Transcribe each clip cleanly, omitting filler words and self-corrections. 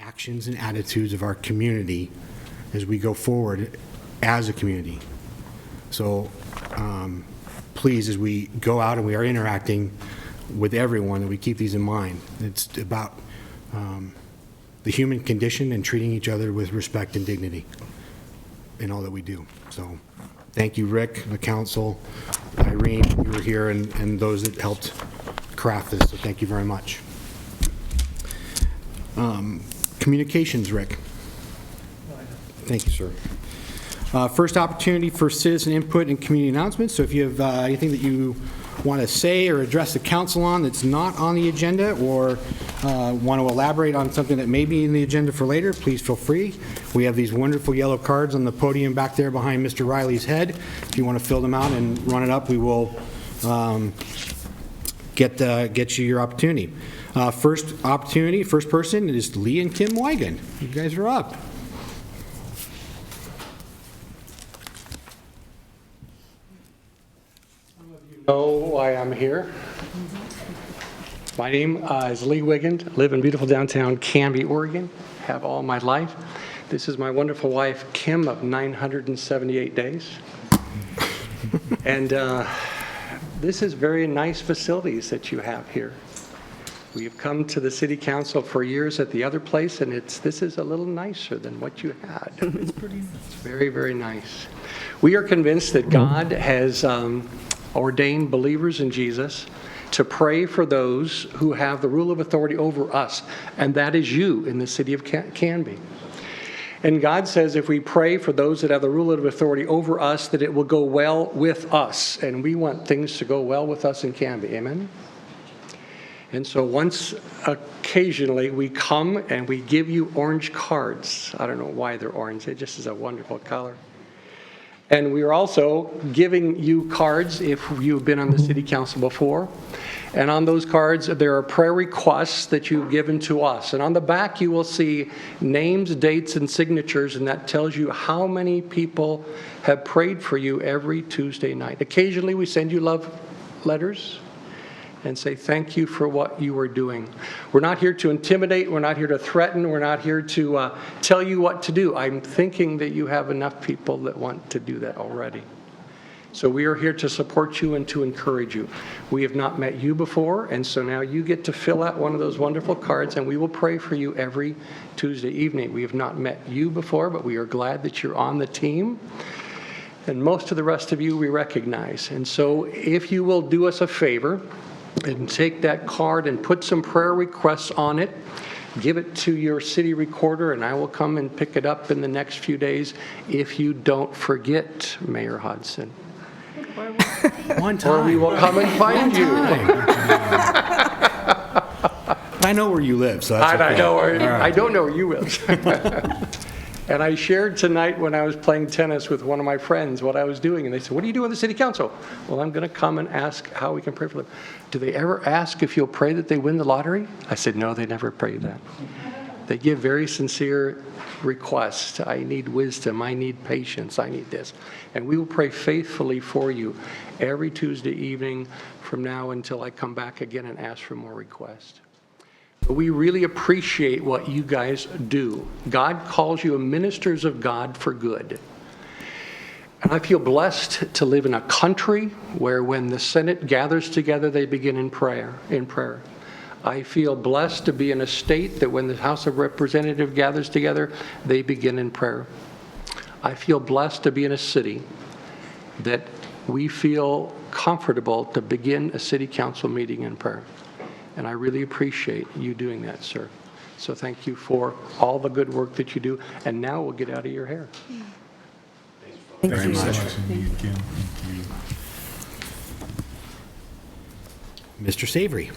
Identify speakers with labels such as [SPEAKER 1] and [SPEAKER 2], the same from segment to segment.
[SPEAKER 1] actions and attitudes of our community as we go forward as a community. So please, as we go out and we are interacting with everyone, that we keep these in mind. It's about the human condition and treating each other with respect and dignity in all that we do. So thank you, Rick, the council, Irene, you were here, and those that helped craft this, so thank you very much. Communications, Rick. Thank you, sir. First opportunity for citizen input and community announcements. So if you have anything that you want to say or address the council on that's not on the agenda, or want to elaborate on something that may be in the agenda for later, please feel free. We have these wonderful yellow cards on the podium back there behind Mr. Riley's head. If you want to fill them out and run it up, we will get you your opportunity. First person is Lee and Kim Wigan. You guys are up.
[SPEAKER 2] Some of you know why I'm here. My name is Lee Wiggins. Live in beautiful downtown Canby, Oregon. Have all my life. This is my wonderful wife, Kim, of 978 days. And this is very nice facilities that you have here. We have come to the city council for years at the other place, and this is a little nicer than what you had. It's very, very nice. We are convinced that God has ordained believers in Jesus to pray for those who have the rule of authority over us, and that is you in the city of Canby. And God says if we pray for those that have the rule of authority over us, that it will go well with us, and we want things to go well with us in Canby. Amen? And so once occasionally we come and we give you orange cards. I don't know why they're orange. It just is a wonderful color. And we are also giving you cards if you've been on the city council before. And on those cards, there are prayer requests that you've given to us. And on the back, you will see names, dates, and signatures, and that tells you how many people have prayed for you every Tuesday night. Occasionally, we send you love letters and say thank you for what you are doing. We're not here to intimidate. We're not here to threaten. We're not here to tell you what to do. I'm thinking that you have enough people that want to do that already. So we are here to support you and to encourage you. We have not met you before, and so now you get to fill out one of those wonderful cards, and we will pray for you every Tuesday evening. We have not met you before, but we are glad that you're on the team. And most of the rest of you we recognize. And so if you will do us a favor, and take that card and put some prayer requests on it. Give it to your city recorder, and I will come and pick it up in the next few days if you don't forget, Mayor Hodson.
[SPEAKER 1] One time.
[SPEAKER 2] Or we will come and find you.
[SPEAKER 1] I know where you live, so that's okay.
[SPEAKER 2] I don't know where you live. And I shared tonight when I was playing tennis with one of my friends what I was doing. And they said, what do you do in the city council? Well, I'm going to come and ask how we can pray for them. Do they ever ask if you'll pray that they win the lottery? I said, no, they never pray that. They give very sincere requests. I need wisdom. I need patience. I need this. And we will pray faithfully for you every Tuesday evening from now until I come back again and ask for more requests. We really appreciate what you guys do. God calls you ministers of God for good. And I feel blessed to live in a country where when the Senate gathers together, they begin in prayer. I feel blessed to be in a state that when the House of Representatives gathers together, they begin in prayer. I feel blessed to be in a city that we feel comfortable to begin a city council meeting in prayer. And I really appreciate you doing that, sir. So thank you for all the good work that you do. And now we'll get out of your hair.
[SPEAKER 3] Thank you
[SPEAKER 1] very much. Mr. Savory.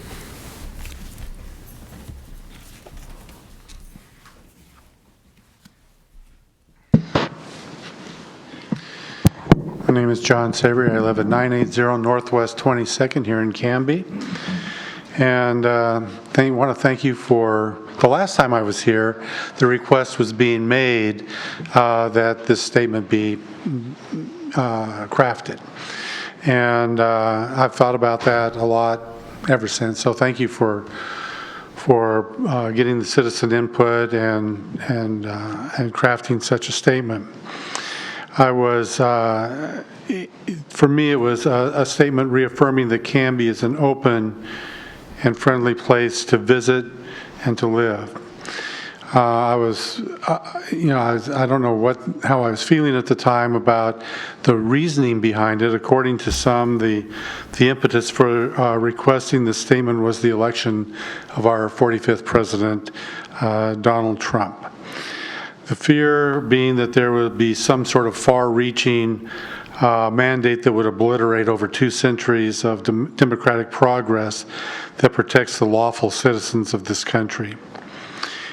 [SPEAKER 4] My name is John Savory. I live at 980 Northwest 22nd here in Canby. And I want to thank you for the last time I was here, the request was being made that this statement be crafted. And I've thought about that a lot ever since. So thank you for getting the citizen input and crafting such a statement. For me, it was a statement reaffirming that Canby is an open and friendly place to visit and to live. I don't know how I was feeling at the time about the reasoning behind it. According to some, the impetus for requesting the statement was the election of our 45th president, Donald Trump. The fear being that there would be some sort of far-reaching mandate that would obliterate over 2 centuries of democratic progress that protects the lawful citizens of this country.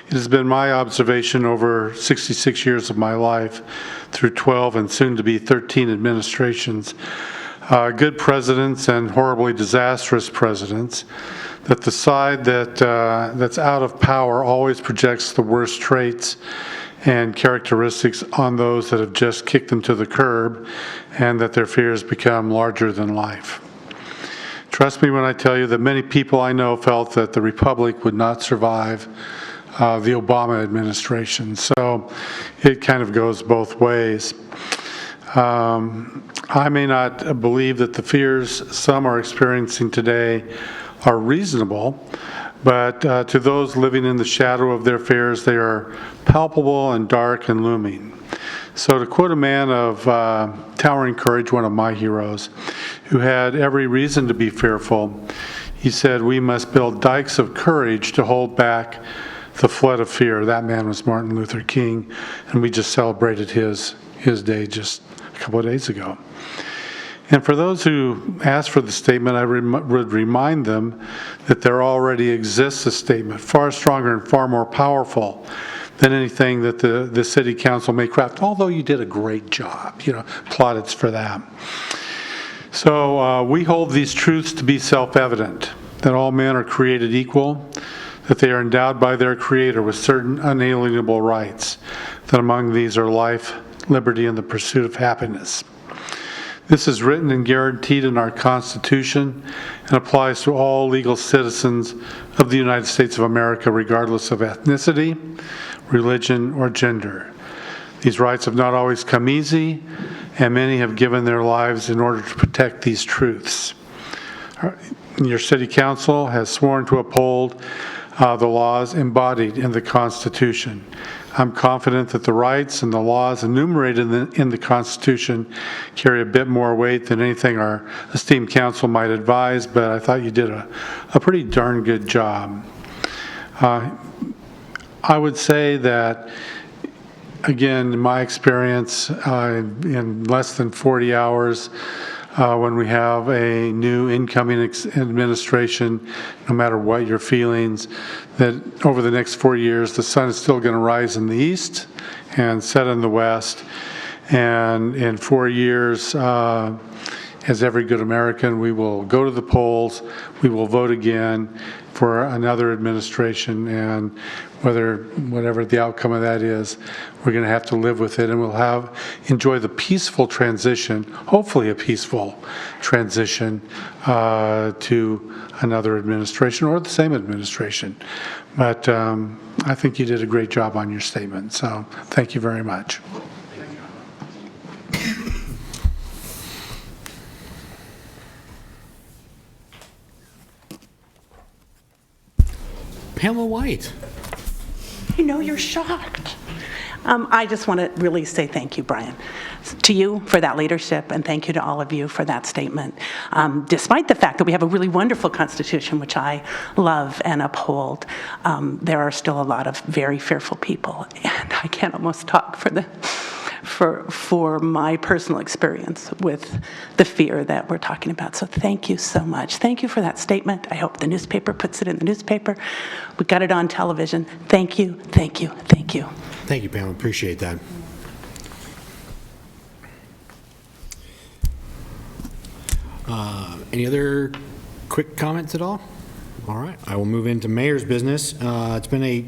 [SPEAKER 4] It has been my observation over 66 years of my life, through 12 and soon to be 13 administrations, good presidents and horribly disastrous presidents, that the side that's out of power always projects the worst traits and characteristics on those that have just kicked them to the curb, and that their fears become larger than life. Trust me when I tell you that many people I know felt that the Republic would not survive the Obama administration. So it kind of goes both ways. I may not believe that the fears some are experiencing today are reasonable, but to those living in the shadow of their fears, they are palpable and dark and looming. So to quote a man of towering courage, one of my heroes, who had every reason to be fearful, he said, "We must build dikes of courage to hold back the flood of fear." That man was Martin Luther King, and we just celebrated his day just a couple of days ago. And for those who ask for the statement, I would remind them that there already exists a statement far stronger and far more powerful than anything that the city council may craft, although you did a great job, plaudits for that. So we hold these truths to be self-evident, that all men are created equal, that they are endowed by their Creator with certain unalienable rights, that among these are life, liberty, and the pursuit of happiness. This is written and guaranteed in our Constitution and applies to all legal citizens of the United States of America, regardless of ethnicity, religion, or gender. These rights have not always come easy, and many have given their lives in order to protect these truths. Your City Council has sworn to uphold the laws embodied in the Constitution. I'm confident that the rights and the laws enumerated in the Constitution carry a bit more weight than anything our esteemed council might advise, but I thought you did a pretty darn good job. I would say that, again, in my experience, in less than 40 hours, when we have a new incoming administration, no matter what your feelings, that over the next 4 years, the sun is still going to rise in the east and set in the west. And in 4 years, as every good American, we will go to the polls, we will vote again for another administration, and whatever the outcome of that is, we're going to have to live with it, and we'll enjoy the peaceful transition, hopefully a peaceful transition to another administration or the same administration. But I think you did a great job on your statement, so thank you very much.
[SPEAKER 1] Pamela White.
[SPEAKER 3] You know, you're shocked. I just want to really say thank you, Brian, to you for that leadership, and thank you to all of you for that statement. Despite the fact that we have a really wonderful Constitution, which I love and uphold, there are still a lot of very fearful people, and I can't almost talk for my personal experience with the fear that we're talking about. So thank you so much. Thank you for that statement. I hope the newspaper puts it in the newspaper. We got it on television. Thank you, thank you, thank you.
[SPEAKER 1] Thank you, Pam. Appreciate that. Any other quick comments at all? All right, I will move into mayor's business. It's been a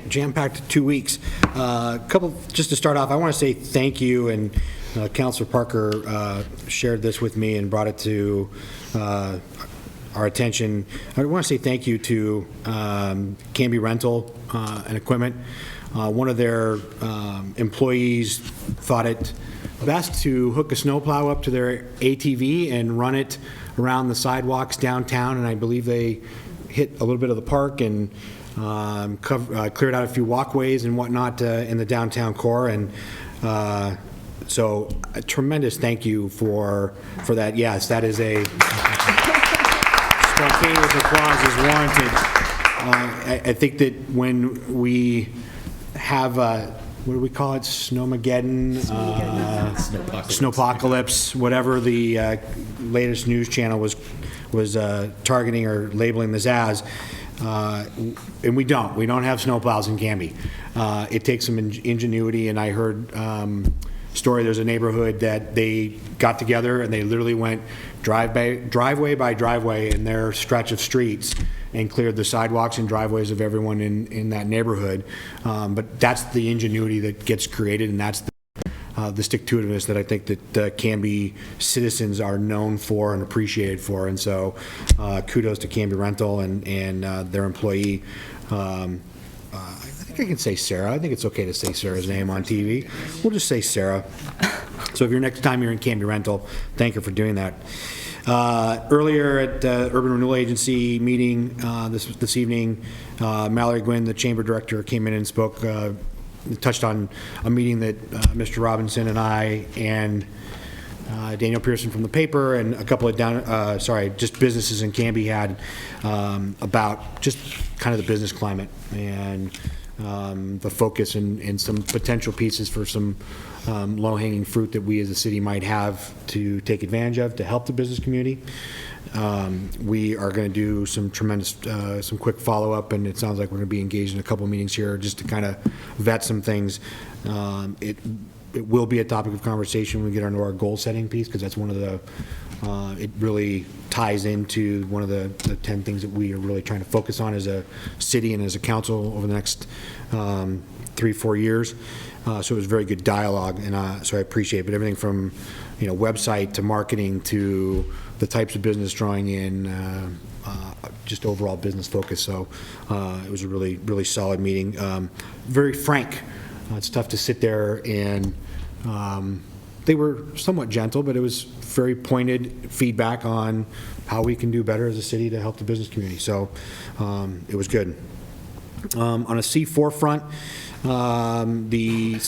[SPEAKER 1] jam-packed 2 weeks. Just to start off, I want to say thank you, and Councilor Parker shared this with me and brought it to our attention. I want to say thank you to Canby Rental and Equipment. One of their employees thought it best to hook a snowplow up to their ATV and run it around the sidewalks downtown, and I believe they hit a little bit of the park and cleared out a few walkways and whatnot in the downtown core, and so a tremendous thank you for that. Yes, that is a spontaneous applause is warranted. I think that when we have, what do we call it, Snowmageddon? Snowpocalypse, whatever the latest news channel was targeting or labeling this as, and we don't have snowplows in Canby. It takes some ingenuity, and I heard story, there's a neighborhood that they got together and they literally went driveway by driveway in their stretch of streets and cleared the sidewalks and driveways of everyone in that neighborhood. But that's the ingenuity that gets created, and that's the stick-to-itiveness that I think that Canby citizens are known for and appreciated for. And so kudos to Canby Rental and their employee. I think I can say Sarah. I think it's okay to say Sarah's name on TV. We'll just say Sarah. So if next time you're in Canby Rental, thank her for doing that. Earlier at Urban Renewal Agency meeting this evening, Mallory Gwynn, the chamber director, came in and spoke, touched on a meeting that Mr. Robinson and I and Daniel Pearson from the paper and a couple of just businesses in Canby had about just kind of the business climate and the focus and some potential pieces for some low-hanging fruit that we as a city might have to take advantage of to help the business community. We are going to do some quick follow-up, and it sounds like we're going to be engaged in a couple of meetings here just to kind of vet some things. It will be a topic of conversation when we get into our goal-setting piece, because that's one of the, it really ties into one of the 10 things that we are really trying to focus on as a city and as a council over the next 3-4 years. So it was very good dialogue, and so I appreciate it. But everything from, website to marketing to the types of business drawing in, just overall business focus. So it was a really, really solid meeting. Very frank. It's tough to sit there and they were somewhat gentle, but it was very pointed feedback on how we can do better as a city to help the business community. So it was good. On a C4 front, the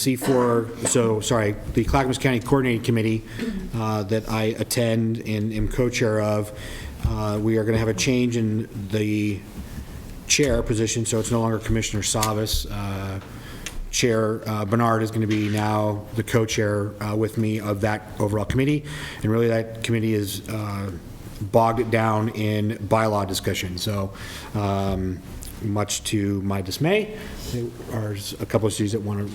[SPEAKER 1] Clackamas County Coordinating Committee that I attend and am co-chair of, we are going to have a change in the chair position, so it's no longer Commissioner Savas. Chair Bernard is going to be now the co-chair with me of that overall committee, and really that committee is bogged it down in bylaw discussion. So much to my dismay, there are a couple of cities that want to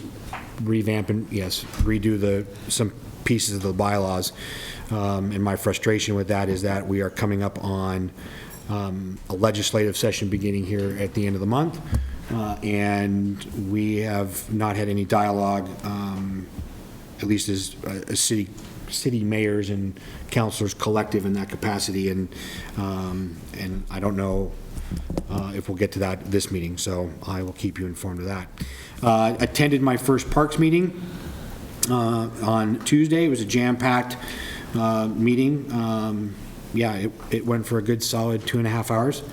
[SPEAKER 1] revamp and redo some pieces of the bylaws, and my frustration with that is that we are coming up on a legislative session beginning here at the end of the month. And we have not had any dialogue, at least as a city mayors and councilors collective in that capacity, and I don't know if we'll get to this meeting, so I will keep you informed of that. Attended my first parks meeting on Tuesday. It was a jam-packed meeting. It went for a good solid 2.5 hours.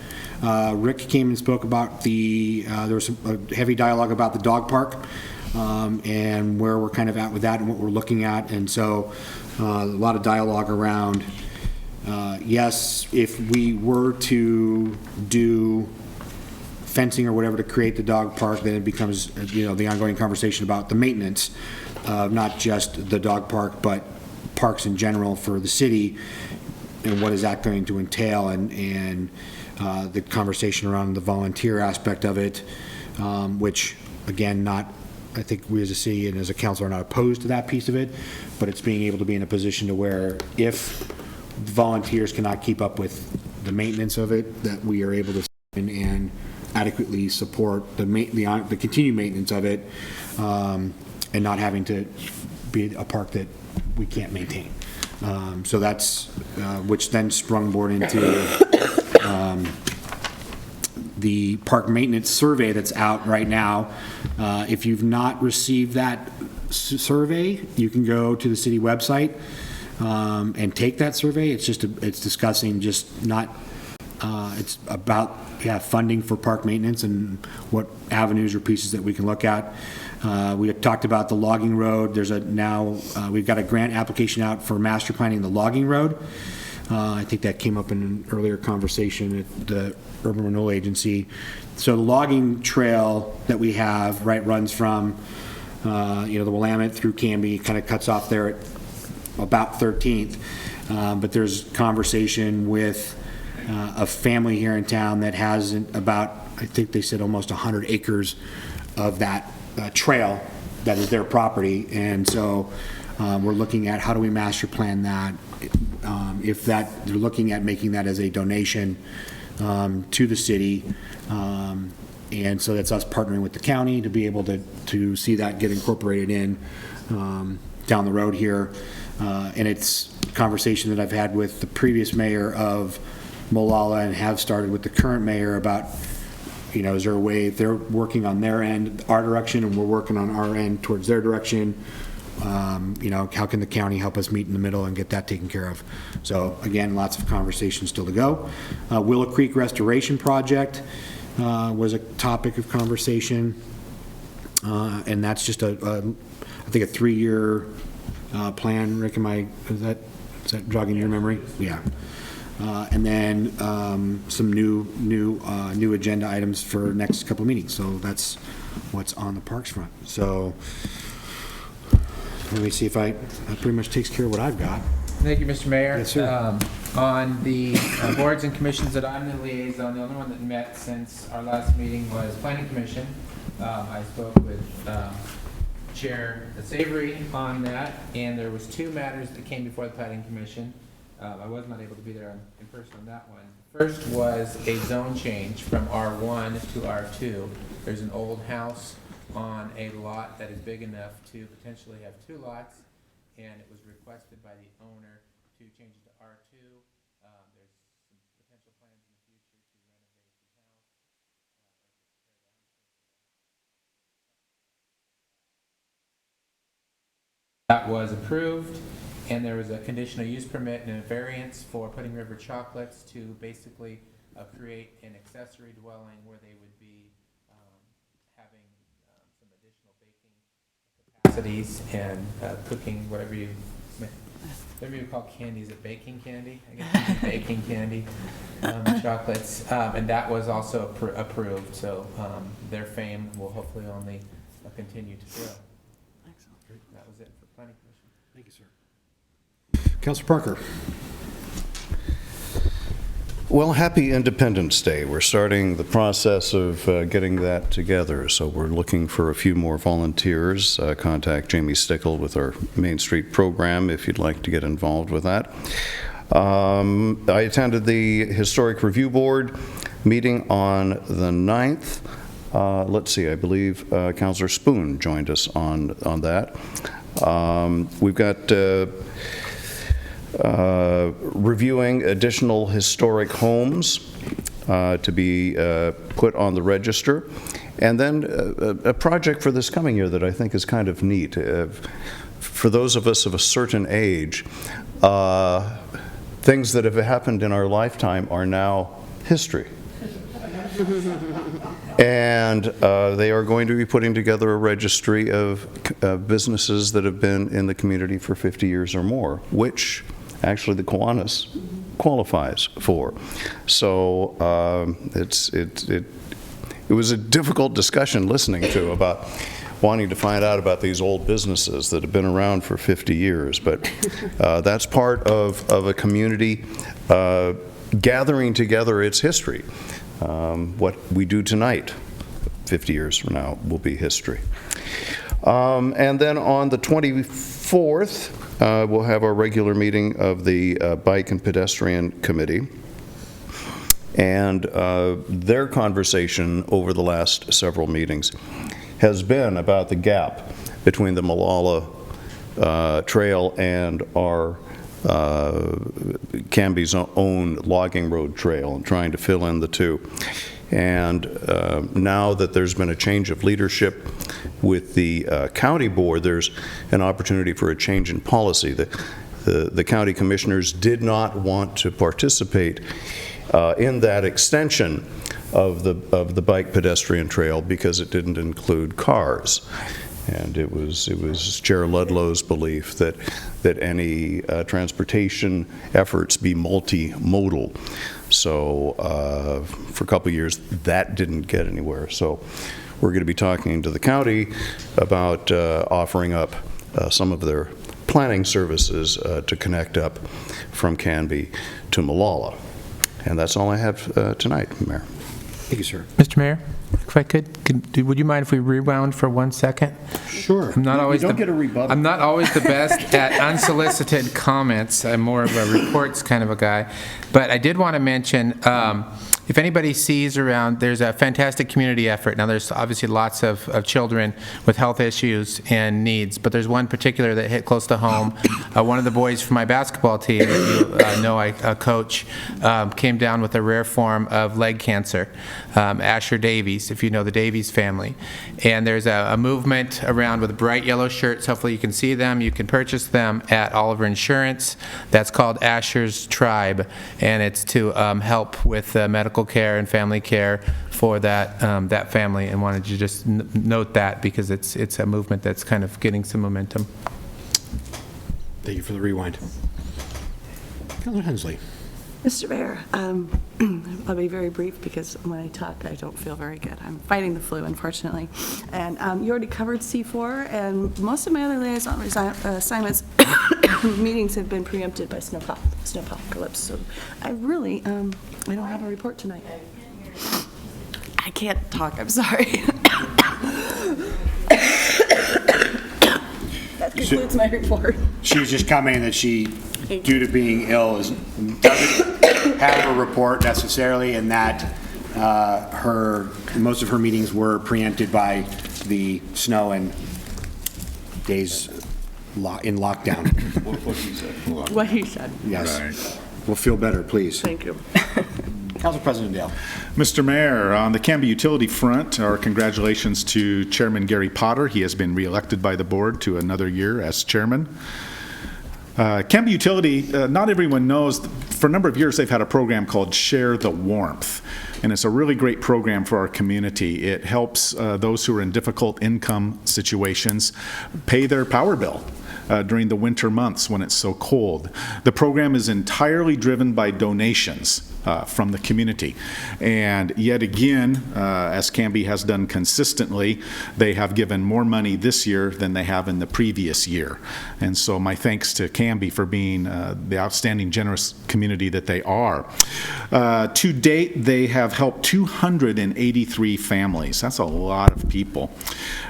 [SPEAKER 1] Rick came and spoke about there was some heavy dialogue about the dog park and where we're kind of at with that and what we're looking at. And so a lot of dialogue around, yes, if we were to do fencing or whatever to create the dog park, then it becomes, the ongoing conversation about the maintenance of not just the dog park, but parks in general for the city, and what is that going to entail, and the conversation around the volunteer aspect of it, which, again, I think we as a city and as a council are not opposed to that piece of it, but it's being able to be in a position to where if volunteers cannot keep up with the maintenance of it, that we are able to and adequately support the continued maintenance of it, and not having to be a park that we can't maintain. So that's, which then sprung board into the park maintenance survey that's out right now. If you've not received that survey, you can go to the city website and take that survey. It's discussing just not, it's about funding for park maintenance and what avenues or pieces that we can look at. We had talked about the logging road. We've got a grant application out for master planning the logging road. I think that came up in an earlier conversation at the Urban Renewal Agency. So the logging trail that we have, runs from, the Willamette through Canby, kind of cuts off there at about 13th. But there's conversation with a family here in town that has about, I think they said almost 100 acres of that trail that is their property. And so we're looking at how do we master plan that. If they're looking at making that as a donation to the city, and so that's us partnering with the county to be able to see that get incorporated in down the road here. And it's a conversation that I've had with the previous mayor of Molalla and have started with the current mayor about, is there a way they're working on their end, our direction, and we're working on our end towards their direction. How can the county help us meet in the middle and get that taken care of? So again, lots of conversations still to go. Willow Creek Restoration Project was a topic of conversation, and that's just I think a 3-year plan. Rick, is that jogging your memory? Yeah. And then some new agenda items for next couple of meetings. So that's what's on the parks front. So let me see if that pretty much takes care of what I've got.
[SPEAKER 5] Thank you, Mr. Mayor.
[SPEAKER 1] Yes, sir.
[SPEAKER 5] On the boards and commissions that I'm the liaison, the only one that met since our last meeting was Planning Commission. I spoke with Chair Savory on that, and there was 2 matters that came before the Planning Commission. I was not able to be there in person on that one. First was a zone change from R1 to R2. There's an old house on a lot that is big enough to potentially have 2 lots, and it was requested by the owner to change it to R2. There's some potential plans in the future to renovate the house. That was approved, and there was a conditional use permit and a variance for putting River Chocolates to basically create an accessory dwelling where they would be having some additional baking capacities and cooking whatever you call candy. Is it baking candy? I guess it's baking candy, chocolates, and that was also approved. So their fame will hopefully only continue to grow. Excellent. That was it for Planning Commission.
[SPEAKER 1] Thank you, sir. Councilor Parker.
[SPEAKER 6] Well, happy Independence Day. We're starting the process of getting that together, so we're looking for a few more volunteers. Contact Jamie Stickle with our Main Street program if you'd like to get involved with that. I attended the Historic Review Board meeting on the 9th. Let's see, I believe Councilor Spoon joined us on that. We've got reviewing additional historic homes to be put on the register. And then a project for this coming year that I think is kind of neat. For those of us of a certain age, things that have happened in our lifetime are now history. And they are going to be putting together a registry of businesses that have been in the community for 50 years or more, which actually the Kiwanis qualifies for. So it was a difficult discussion listening to about wanting to find out about these old businesses that have been around for 50 years. But that's part of a community gathering together its history. What we do tonight, 50 years from now, will be history. And then on the 24th, we'll have our regular meeting of the Bike and Pedestrian Committee. And their conversation over the last several meetings has been about the gap between the Molalla Trail and our Canby's own logging road trail and trying to fill in the two. And now that there's been a change of leadership with the county board, there's an opportunity for a change in policy. The county commissioners did not want to participate in that extension of the bike pedestrian trail because it didn't include cars. And it was Chair Ludlow's belief that any transportation efforts be multimodal. So for a couple of years, that didn't get anywhere. So we're going to be talking to the county about offering up some of their planning services to connect up from Canby to Molalla. And that's all I have tonight, Mayor.
[SPEAKER 1] Thank you, sir.
[SPEAKER 5] Mr. Mayor, if I could, would you mind if we rewound for 1 second?
[SPEAKER 1] Sure.
[SPEAKER 5] I'm not always
[SPEAKER 1] You don't
[SPEAKER 5] the,
[SPEAKER 1] get a rebuttal.
[SPEAKER 5] I'm not always the best at unsolicited comments. I'm more of a reports kind of a guy. But I did want to mention, if anybody sees around, there's a fantastic community effort. Now, there's obviously lots of children with health issues and needs, but there's one particular that hit close to home. One of the boys from my basketball team that you know I coach came down with a rare form of leg cancer, Asher Davies, if you know the Davies family. And there's a movement around with bright yellow shirts. Hopefully you can see them. You can purchase them at Oliver Insurance. That's called Asher's Tribe, and it's to help with medical care and family care for that family, and wanted to just note that because it's a movement that's kind of getting some momentum.
[SPEAKER 1] Thank you for the rewind. Councilor Hensley.
[SPEAKER 7] Mr. Mayor, I'll be very brief because when I talk, I don't feel very good. I'm fighting the flu, unfortunately. And you already covered C4, and most of my other liaison assignments meetings have been preempted by snowpocalypse. So I really, I don't have a report tonight. I can't talk, I'm sorry. That concludes my report.
[SPEAKER 1] She was just commenting that she, due to being ill, doesn't have a report necessarily, and that most of her meetings were preempted by the snow and days in lockdown.
[SPEAKER 7] What he said.
[SPEAKER 1] Yes.
[SPEAKER 8] Right.
[SPEAKER 1] We'll feel better, please.
[SPEAKER 7] Thank you.
[SPEAKER 1] Council President Dale.
[SPEAKER 8] Mr. Mayor, on the Canby utility front, our congratulations to Chairman Gary Potter. He has been reelected by the board to another year as chairman. Canby Utility, not everyone knows, for a number of years they've had a program called Share the Warmth, and it's a really great program for our community. It helps those who are in difficult income situations pay their power bill during the winter months when it's so cold. The program is entirely driven by donations from the community. And yet again, as Canby has done consistently, they have given more money this year than they have in the previous year. And so my thanks to Canby for being the outstanding, generous community that they are. To date, they have helped 283 families. That's a lot of people.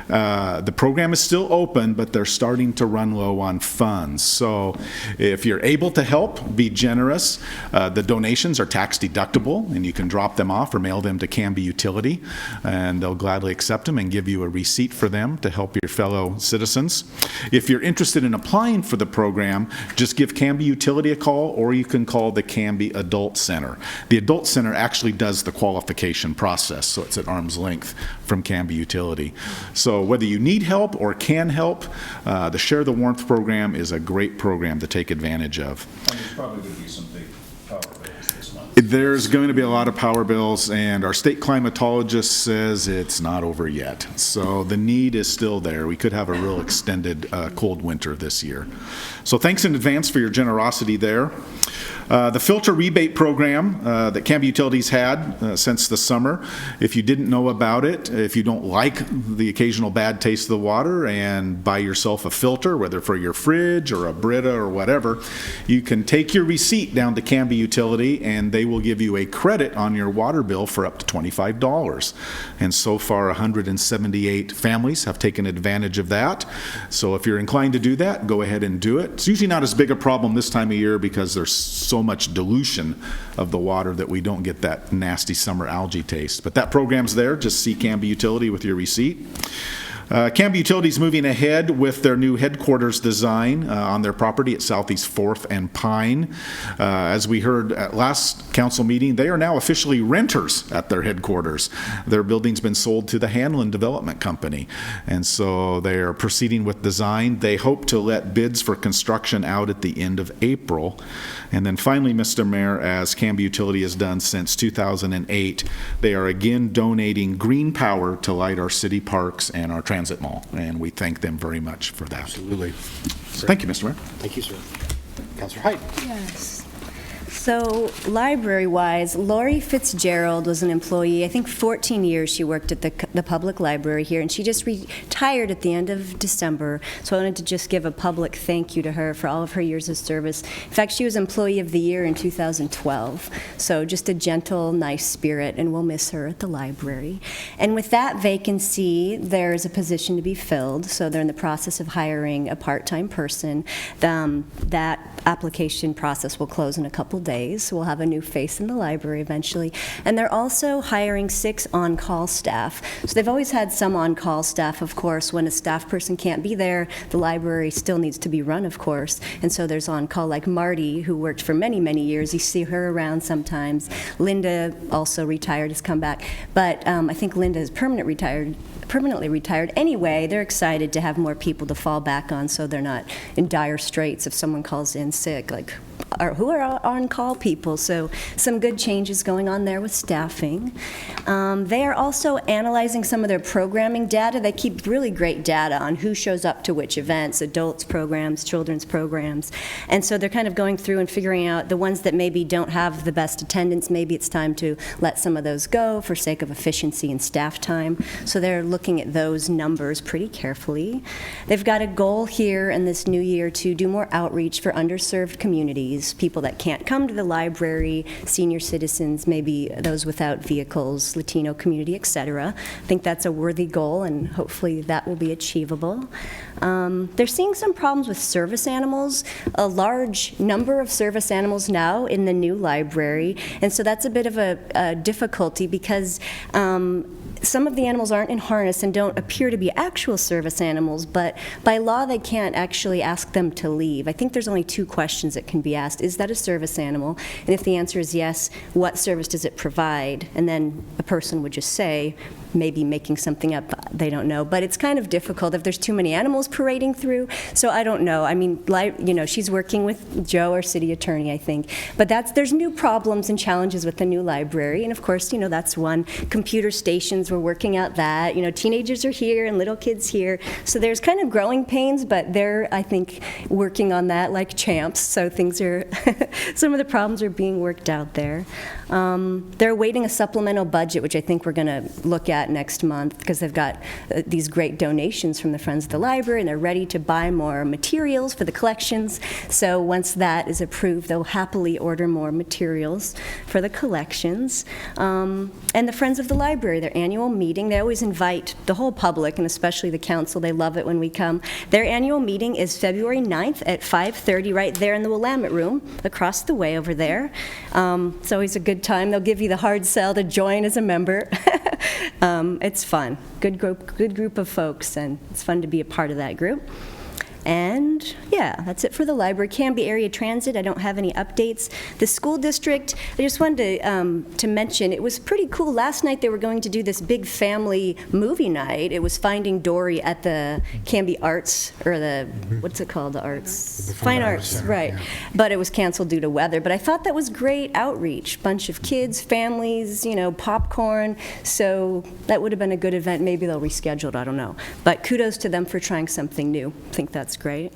[SPEAKER 8] The program is still open, but they're starting to run low on funds. So if you're able to help, be generous. The donations are tax deductible, and you can drop them off or mail them to Canby Utility, and they'll gladly accept them and give you a receipt for them to help your fellow citizens. If you're interested in applying for the program, just give Canby Utility a call, or you can call the Canby Adult Center. The Adult Center actually does the qualification process, so it's at arm's length from Canby Utility. So whether you need help or can help, the Share the Warmth program is a great program to take advantage of.
[SPEAKER 6] And there's probably going to be some big power bills this month.
[SPEAKER 8] There's going to be a lot of power bills, and our state climatologist says it's not over yet. So the need is still there. We could have a real extended cold winter this year. So thanks in advance for your generosity there. The filter rebate program that Canby Utilities had since the summer, if you didn't know about it, if you don't like the occasional bad taste of the water and buy yourself a filter, whether for your fridge or a Brita or whatever, you can take your receipt down to Canby Utility and they will give you a credit on your water bill for up to $25. And so far 178 families have taken advantage of that. So if you're inclined to do that, go ahead and do it. It's usually not as big a problem this time of year because there's so much dilution of the water that we don't get that nasty summer algae taste. But that program's there. Just see Canby Utility with your receipt. Canby Utilities moving ahead with their new headquarters design on their property at Southeast 4th and Pine. As we heard at last council meeting, they are now officially renters at their headquarters. Their building's been sold to the Hanlon Development Company, and so they are proceeding with design. They hope to let bids for construction out at the end of April. And then finally, Mr. Mayor, as Canby Utility has done since 2008, they are again donating green power to light our city parks and our transit mall, and we thank them very much for that.
[SPEAKER 1] Absolutely.
[SPEAKER 8] Thank you, Mr. Mayor.
[SPEAKER 1] Thank you, sir. Councilor Height.
[SPEAKER 9] Yes. So library-wise, Lori Fitzgerald was an employee. I think 14 years she worked at the public library here, and she just retired at the end of December. So I wanted to just give a public thank you to her for all of her years of service. In fact, she was Employee of the Year in 2012. So just a gentle, nice spirit, and we'll miss her at the library. And with that vacancy, there's a position to be filled. So they're in the process of hiring a part-time person. That application process will close in a couple days. We'll have a new face in the library eventually. And they're also hiring 6 on-call staff. So they've always had some on-call staff, of course. When a staff person can't be there, the library still needs to be run, of course. And so there's on-call, like Marty, who worked for many, many years. You see her around sometimes. Linda, also retired, has come back. But I think Linda is permanently retired. Anyway, they're excited to have more people to fall back on so they're not in dire straits if someone calls in sick, like who are on-call people. So some good changes going on there with staffing. They are also analyzing some of their programming data. They keep really great data on who shows up to which events, adults programs, children's programs. And so they're kind of going through and figuring out the ones that maybe don't have the best attendance. Maybe it's time to let some of those go for sake of efficiency and staff time. So they're looking at those numbers pretty carefully. They've got a goal here in this new year to do more outreach for underserved communities, people that can't come to the library, senior citizens, maybe those without vehicles, Latino community, etc. I think that's a worthy goal, and hopefully that will be achievable. They're seeing some problems with service animals, a large number of service animals now in the new library, and so that's a bit of a difficulty because some of the animals aren't in harness and don't appear to be actual service animals, but by law they can't actually ask them to leave. I think there's only 2 questions that can be asked. Is that a service animal? And if the answer is yes, what service does it provide? And then a person would just say, maybe making something up, they don't know. But it's kind of difficult if there's too many animals parading through. So I don't know. I mean, she's working with Joe, our city attorney, I think. But there's new problems and challenges with the new library. And of course, that's one. Computer stations, we're working out that. Teenagers are here and little kids here. So there's kind of growing pains, but they're, I think, working on that like champs. So things are, some of the problems are being worked out there. They're awaiting a supplemental budget, which I think we're going to look at next month because they've got these great donations from the Friends of the Library, and they're ready to buy more materials for the collections. So once that is approved, they'll happily order more materials for the collections. And the Friends of the Library, their annual meeting, they always invite the whole public, and especially the council. They love it when we come. Their annual meeting is February 9th at 5:30 right there in the Willamette Room across the way over there. It's always a good time. They'll give you the hard sell to join as a member. It's fun. Good group of folks, and it's fun to be a part of that group. And yeah, that's it for the library. Canby Area Transit, I don't have any updates. The school district, I just wanted to mention, it was pretty cool. Last night they were going to do this big family movie night. It was Finding Dory at the Canby Arts, or what's it called, the Arts? Fine Arts, right. Yeah. But it was canceled due to weather. But I thought that was great outreach. Bunch of kids, families, popcorn. So that would have been a good event. Maybe they'll reschedule it, I don't know. But kudos to them for trying something new. I think that's great.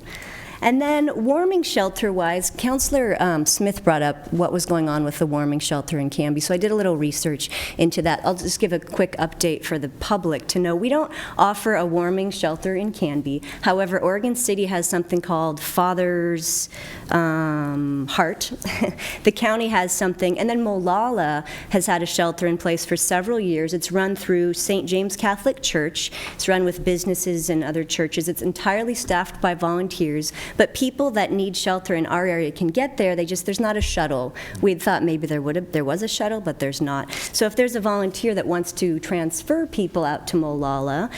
[SPEAKER 9] And then warming shelter-wise, Councilor Smith brought up what was going on with the warming shelter in Canby, so I did a little research into that. I'll just give a quick update for the public to know. We don't offer a warming shelter in Canby. However, Oregon City has something called Father's Heart. The county has something, and then Molalla has had a shelter in place for several years. It's run through St. James Catholic Church. It's run with businesses and other churches. It's entirely staffed by volunteers. But people that need shelter in our area can get there, there's not a shuttle. We'd thought maybe there was a shuttle, but there's not. So if there's a volunteer that wants to transfer people out to Molalla,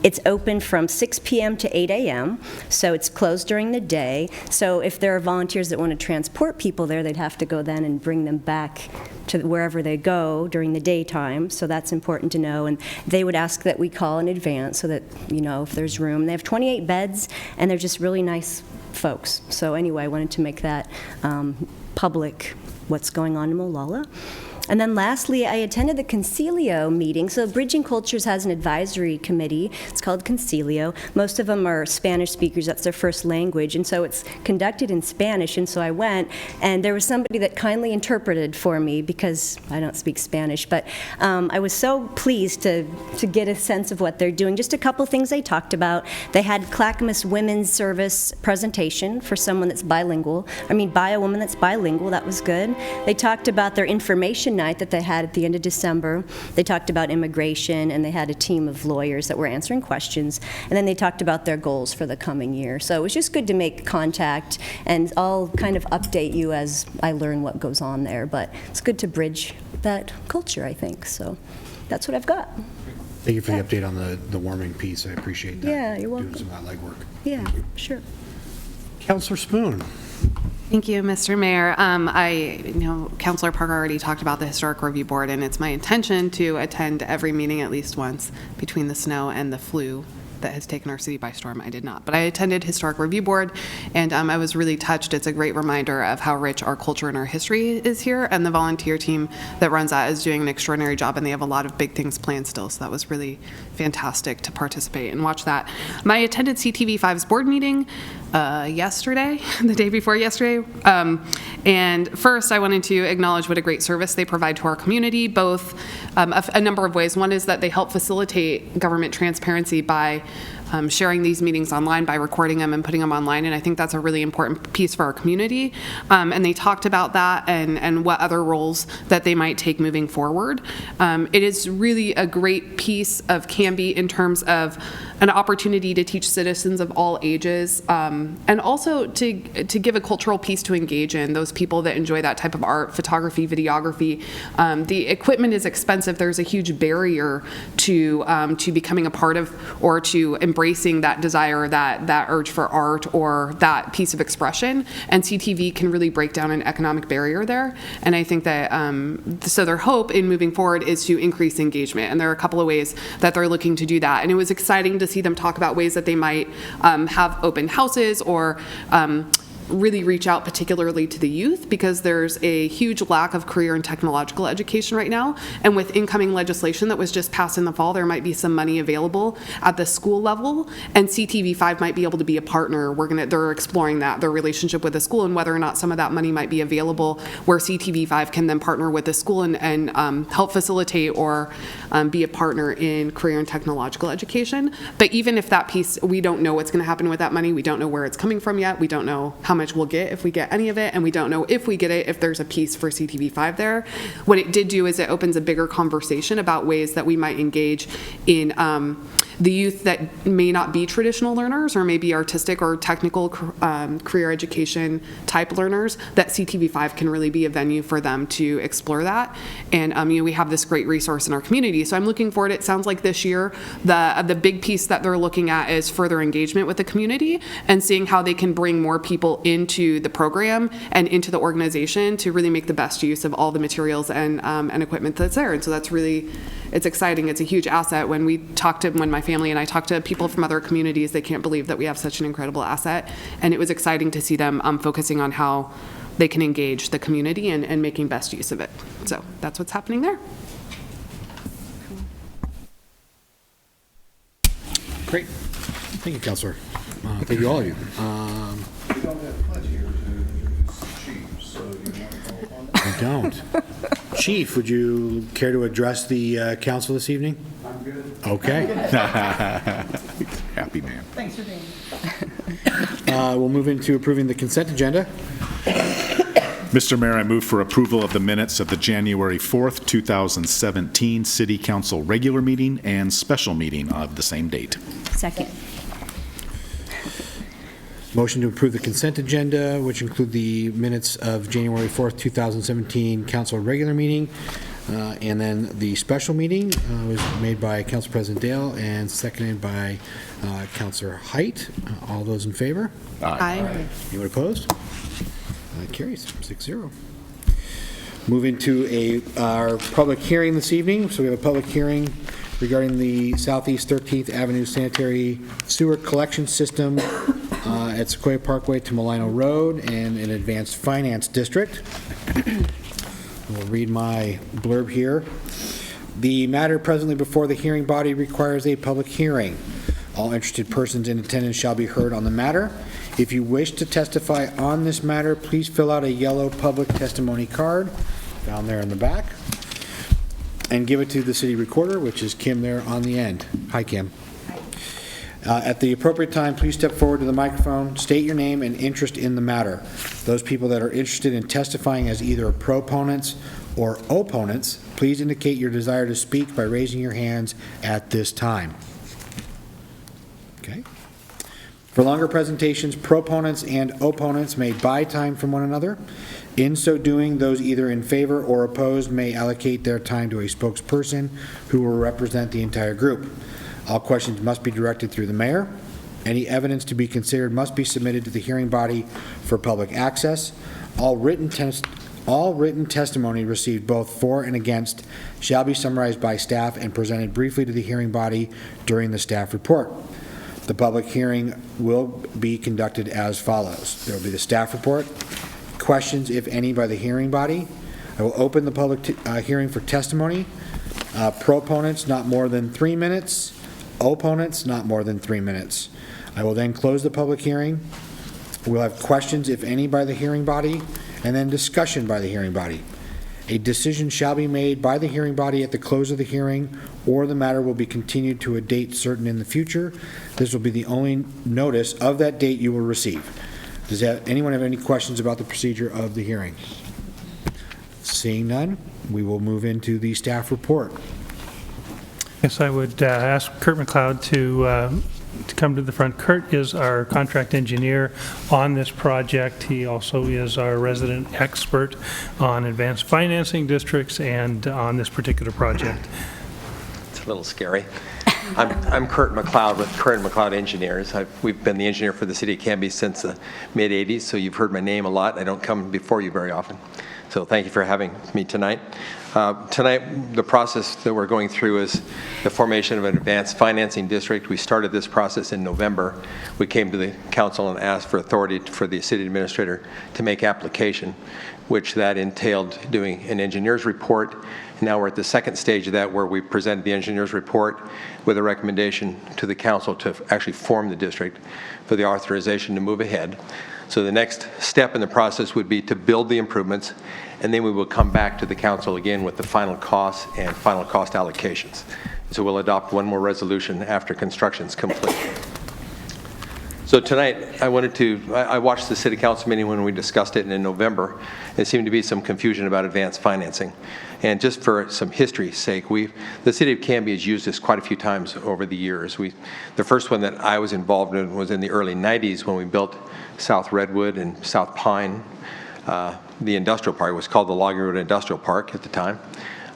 [SPEAKER 9] it's open from 6 p.m. to 8 a.m., so it's closed during the day. So if there are volunteers that want to transport people there, they'd have to go then and bring them back to wherever they go during the daytime, so that's important to know. And they would ask that we call in advance so that, if there's room. They have 28 beds, and they're just really nice folks. So anyway, I wanted to make that public, what's going on in Molalla. And then lastly, I attended the Concilio meeting. So Bridging Cultures has an advisory committee. It's called Concilio. Most of them are Spanish speakers. That's their first language. And so it's conducted in Spanish. And so I went, and there was somebody that kindly interpreted for me because I don't speak Spanish. But I was so pleased to get a sense of what they're doing. Just a couple things they talked about. They had Clackamas Women's Service presentation for someone that's bilingual. By a woman that's bilingual. That was good. They talked about their information night that they had at the end of December. They talked about immigration, and they had a team of lawyers that were answering questions. And then they talked about their goals for the coming year. So it was just good to make contact, and I'll kind of update you as I learn what goes on there. But it's good to bridge that culture, I think. So that's what I've got.
[SPEAKER 1] Thank you for the update on the warming piece. I appreciate that.
[SPEAKER 9] Yeah, you're welcome.
[SPEAKER 1] Doing some of that legwork.
[SPEAKER 9] Yeah, sure.
[SPEAKER 1] Councilor Spoon.
[SPEAKER 10] Thank you, Mr. Mayor. Councilor Parker already talked about the Historic Review Board, and it's my intention to attend every meeting at least once between the snow and the flu that has taken our city by storm. I did not, but I attended Historic Review Board, and I was really touched. It's a great reminder of how rich our culture and our history is here, and the volunteer team that runs that is doing an extraordinary job, and they have a lot of big things planned still, so that was really fantastic to participate and watch that. I attended CTV5's board meeting yesterday, the day before yesterday, and first I wanted to acknowledge what a great service they provide to our community, both a number of ways. One is that they help facilitate government transparency by sharing these meetings online, by recording them and putting them online, and I think that's a really important piece for our community. And they talked about that and what other roles that they might take moving forward. It is really a great piece of Canby in terms of an opportunity to teach citizens of all ages, and also to give a cultural piece to engage in, those people that enjoy that type of art, photography, videography. The equipment is expensive. There's a huge barrier to becoming a part of or to embracing that desire, that urge for art or that piece of expression, and CTV can really break down an economic barrier there. And I think that, so their hope in moving forward is to increase engagement, and there are a couple of ways that they're looking to do that. And it was exciting to see them talk about ways that they might have open houses or really reach out particularly to the youth, because there's a huge lack of career and technological education right now. And with incoming legislation that was just passed in the fall, there might be some money available at the school level, and CTV5 might be able to be a partner. They're exploring that, their relationship with the school, and whether or not some of that money might be available where CTV5 can then partner with the school and help facilitate or be a partner in career and technological education. But even if that piece, we don't know what's going to happen with that money. We don't know where it's coming from yet. We don't know how much we'll get if we get any of it, and we don't know if we get it if there's a piece for CTV5 there. What it did do is it opens a bigger conversation about ways that we might engage in the youth that may not be traditional learners or maybe artistic or technical career education type learners, that CTV5 can really be a venue for them to explore that. And we have this great resource in our community. So I'm looking forward. It sounds like this year the big piece that they're looking at is further engagement with the community and seeing how they can bring more people into the program and into the organization to really make the best use of all the materials and equipment that's there. And so that's really, it's exciting. It's a huge asset. When my family and I talk to people from other communities, they can't believe that we have such an incredible asset. And it was exciting to see them focusing on how they can engage the community and making best use of it. So that's what's happening there.
[SPEAKER 1] Great. Thank you, Councilor. Thank you, all of you. I don't. Chief, would you care to address the council this evening? I'm good. Okay.
[SPEAKER 8] Happy man.
[SPEAKER 3] Thanks for being
[SPEAKER 1] We'll move into approving the consent agenda.
[SPEAKER 8] Mr. Mayor, I move for approval of the minutes of the January 4th, 2017 City Council regular meeting and special meeting of the same date.
[SPEAKER 9] Second.
[SPEAKER 1] Motion to approve the consent agenda, which include the minutes of January 4th, 2017 council regular meeting, and then the special meeting was made by Council President Dale and seconded by Councilor Height. All those in favor?
[SPEAKER 10] Aye.
[SPEAKER 1] Anyone opposed? Carries 6-0. Moving to our public hearing this evening. So we have a public hearing regarding the Southeast 13th Avenue Sanitary Sewer Collection System at Sequoia Parkway to Molino Road and an advanced finance district. We'll read my blurb here. The matter presently before the hearing body requires a public hearing. All interested persons in attendance shall be heard on the matter. If you wish to testify on this matter, please fill out a yellow public testimony card down there in the back and give it to the city recorder, which is Kim there on the end. Hi, Kim. At the appropriate time, please step forward to the microphone, state your name and interest in the matter. Those people that are interested in testifying as either proponents or opponents, please indicate your desire to speak by raising your hands at this time. Okay. For longer presentations, proponents and opponents may buy time from one another. In so doing, those either in favor or opposed may allocate their time to a spokesperson who will represent the entire group. All questions must be directed through the mayor. Any evidence to be considered must be submitted to the hearing body for public access. All written testimony received both for and against shall be summarized by staff and presented briefly to the hearing body during the staff report. The public hearing will be conducted as follows. There will be the staff report, questions, if any, by the hearing body. I will open the public hearing for testimony. Proponents, not more than 3 minutes. Opponents, not more than 3 minutes. I will then close the public hearing. We'll have questions, if any, by the hearing body, and then discussion by the hearing body. A decision shall be made by the hearing body at the close of the hearing, or the matter will be continued to a date certain in the future. This will be the only notice of that date you will receive. Does anyone have any questions about the procedure of the hearing? Seeing none, we will move into the staff report.
[SPEAKER 11] Yes, I would ask Kurt McLeod to come to the front. Kurt is our contract engineer on this project. He also is our resident expert on advanced financing districts and on this particular project.
[SPEAKER 12] It's a little scary. I'm Kurt McLeod with Kurt McLeod Engineers. We've been the engineer for the city of Canby since the mid-'80s, so you've heard my name a lot. I don't come before you very often. So thank you for having me tonight. Tonight, the process that we're going through is the formation of an advanced financing district. We started this process in November. We came to the council and asked for authority for the city administrator to make application, which that entailed doing an engineer's report. Now we're at the second stage of that, where we presented the engineer's report with a recommendation to the council to actually form the district for the authorization to move ahead. So the next step in the process would be to build the improvements, and then we will come back to the council again with the final costs and final cost allocations. So we'll adopt one more resolution after construction is complete. So tonight, I watched the city council meeting when we discussed it, and in November, there seemed to be some confusion about advanced financing. And just for some history's sake, the city of Canby has used this quite a few times over the years. The first one that I was involved in was in the early 90s when we built South Redwood and South Pine. The industrial park was called the Logging Road Industrial Park at the time.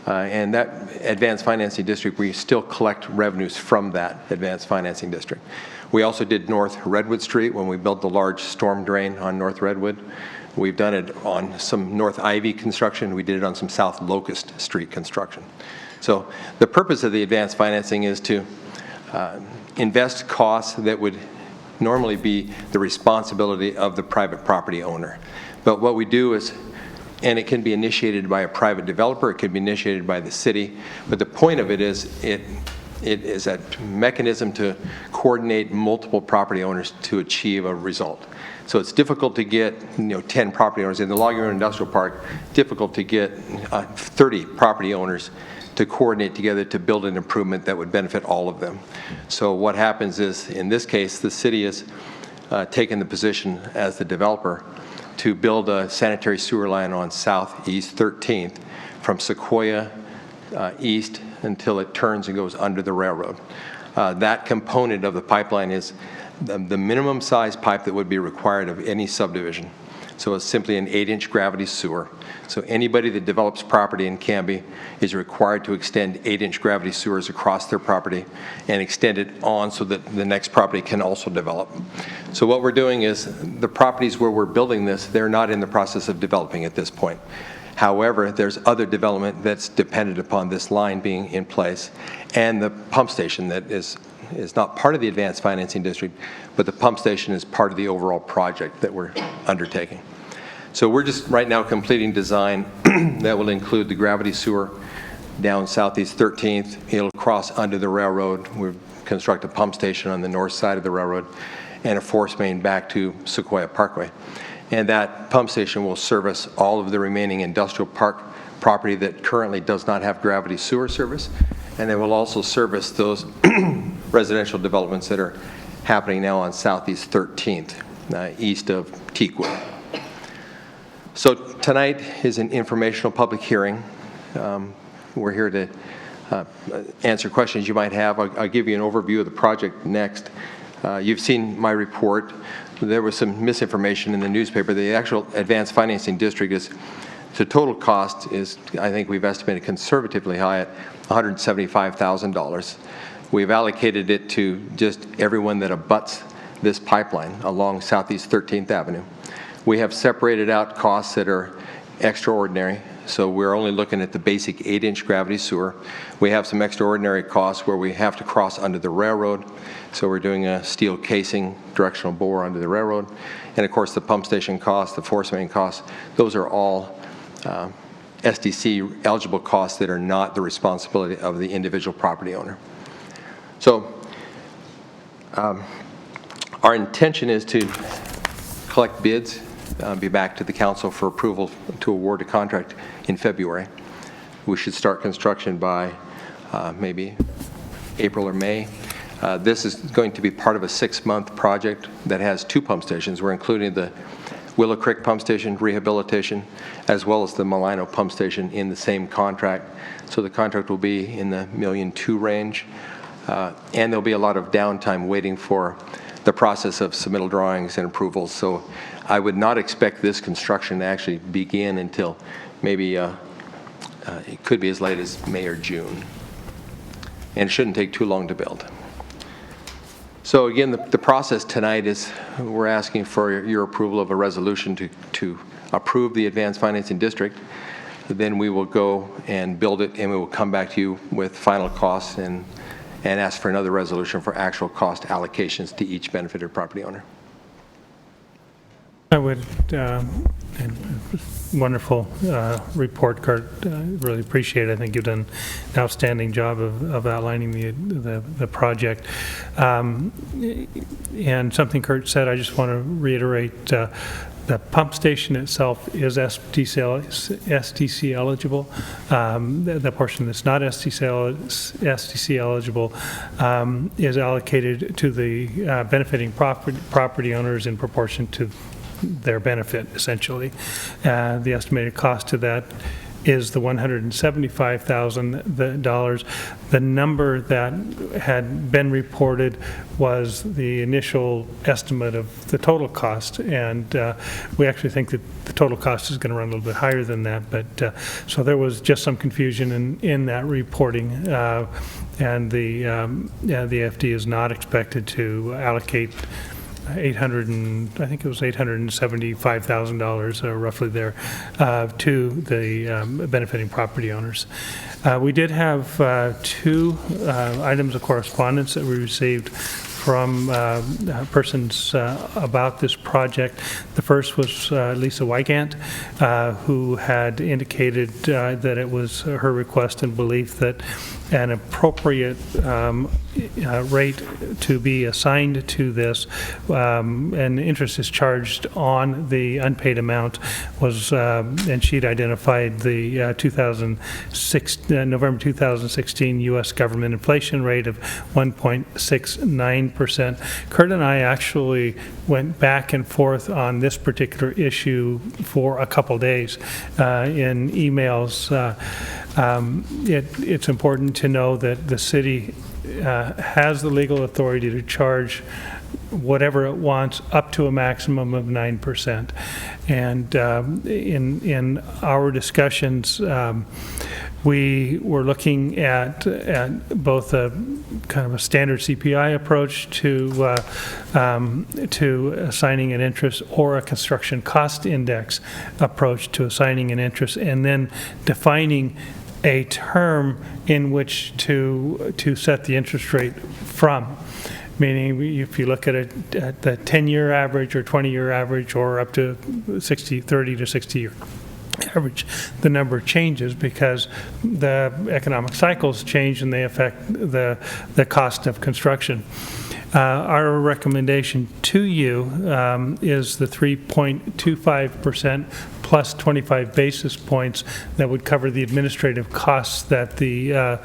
[SPEAKER 12] And that advanced financing district, we still collect revenues from that advanced financing district. We also did North Redwood Street when we built the large storm drain on North Redwood. We've done it on some North Ivy construction. We did it on some South Locust Street construction. So the purpose of the advanced financing is to invest costs that would normally be the responsibility of the private property owner. But what we do is, and it can be initiated by a private developer, it can be initiated by the city, but the point of it is it is a mechanism to coordinate multiple property owners to achieve a result. So it's difficult to get 10 property owners. In the Logging Road Industrial Park, difficult to get 30 property owners to coordinate together to build an improvement that would benefit all of them. So what happens is, in this case, the city has taken the position as the developer to build a sanitary sewer line on Southeast 13th from Sequoia east until it turns and goes under the railroad. That component of the pipeline is the minimum size pipe that would be required of any subdivision. So it's simply an 8-inch gravity sewer. So anybody that develops property in Canby is required to extend 8-inch gravity sewers across their property and extend it on so that the next property can also develop. So what we're doing is the properties where we're building this, they're not in the process of developing at this point. However, there's other development that's dependent upon this line being in place, and the pump station that is not part of the advanced financing district, but the pump station is part of the overall project that we're undertaking. So we're just right now completing design that will include the gravity sewer down Southeast 13th. It'll cross under the railroad. We'll construct a pump station on the north side of the railroad and a force main back to Sequoia Parkway. And that pump station will service all of the remaining industrial park property that currently does not have gravity sewer service. And it will also service those residential developments that are happening now on Southeast 13th, east of Teakwood. So tonight is an informational public hearing. We're here to answer questions you might have. I'll give you an overview of the project next. You've seen my report. There was some misinformation in the newspaper. The actual advanced financing district is, the total cost is, I think we've estimated conservatively high at $175,000. We've allocated it to just everyone that abuts this pipeline along Southeast 13th Avenue. We have separated out costs that are extraordinary, so we're only looking at the basic 8-inch gravity sewer. We have some extraordinary costs where we have to cross under the railroad, so we're doing a steel casing directional bore under the railroad. And of course the pump station costs, the force main costs, those are all SDC eligible costs that are not the responsibility of the individual property owner. So our intention is to collect bids, be back to the council for approval to award a contract in February. We should start construction by maybe April or May. This is going to be part of a 6-month project that has 2 pump stations. We're including the Willow Creek Pump Station rehabilitation, as well as the Malino Pump Station in the same contract. So the contract will be in the $1.2 million range. And there'll be a lot of downtime waiting for the process of submittal drawings and approvals. So I would not expect this construction to actually begin until maybe it could be as late as May or June. And it shouldn't take too long to build. So again, the process tonight is we're asking for your approval of a resolution to approve the Advanced Financing District. Then we will go and build it, and we will come back to you with final costs and ask for another resolution for actual cost allocations to each benefited property owner.
[SPEAKER 11] I would, wonderful report, Kurt. Really appreciate it. I think you've done an outstanding job of outlining the project. And something Kurt said, I just want to reiterate, the pump station itself is SDC eligible. The portion that's not SDC eligible is allocated to the benefiting property owners in proportion to their benefit, essentially. The estimated cost to that is the $175,000. The number that had been reported was the initial estimate of the total cost, and we actually think that the total cost is going to run a little bit higher than that, but so there was just some confusion in that reporting, and the FD is not expected to allocate I think it was $875,000, roughly there, to the benefiting property owners. We did have 2 items of correspondence that we received from persons about this project. The first was Lisa Wygant, who had indicated that it was her request and belief that an appropriate rate to be assigned to this, and interest is charged on the unpaid amount, was, and she'd identified the November 2016 U.S. government inflation rate of 1.69%. Kurt and I actually went back and forth on this particular issue for a couple days in emails. It's important to know that the city has the legal authority to charge whatever it wants, up to a maximum of 9%. And in our discussions, we were looking at both a kind of a standard CPI approach to assigning an interest, or a construction cost index approach to assigning an interest, and then defining a term in which to set the interest rate from. Meaning, if you look at the 10-year average or 20-year average, or up to 30 to 60-year average, the number changes because the economic cycles change and they affect the cost of construction. Our recommendation to you is the 3.25% plus 25 basis points that would cover the administrative costs that the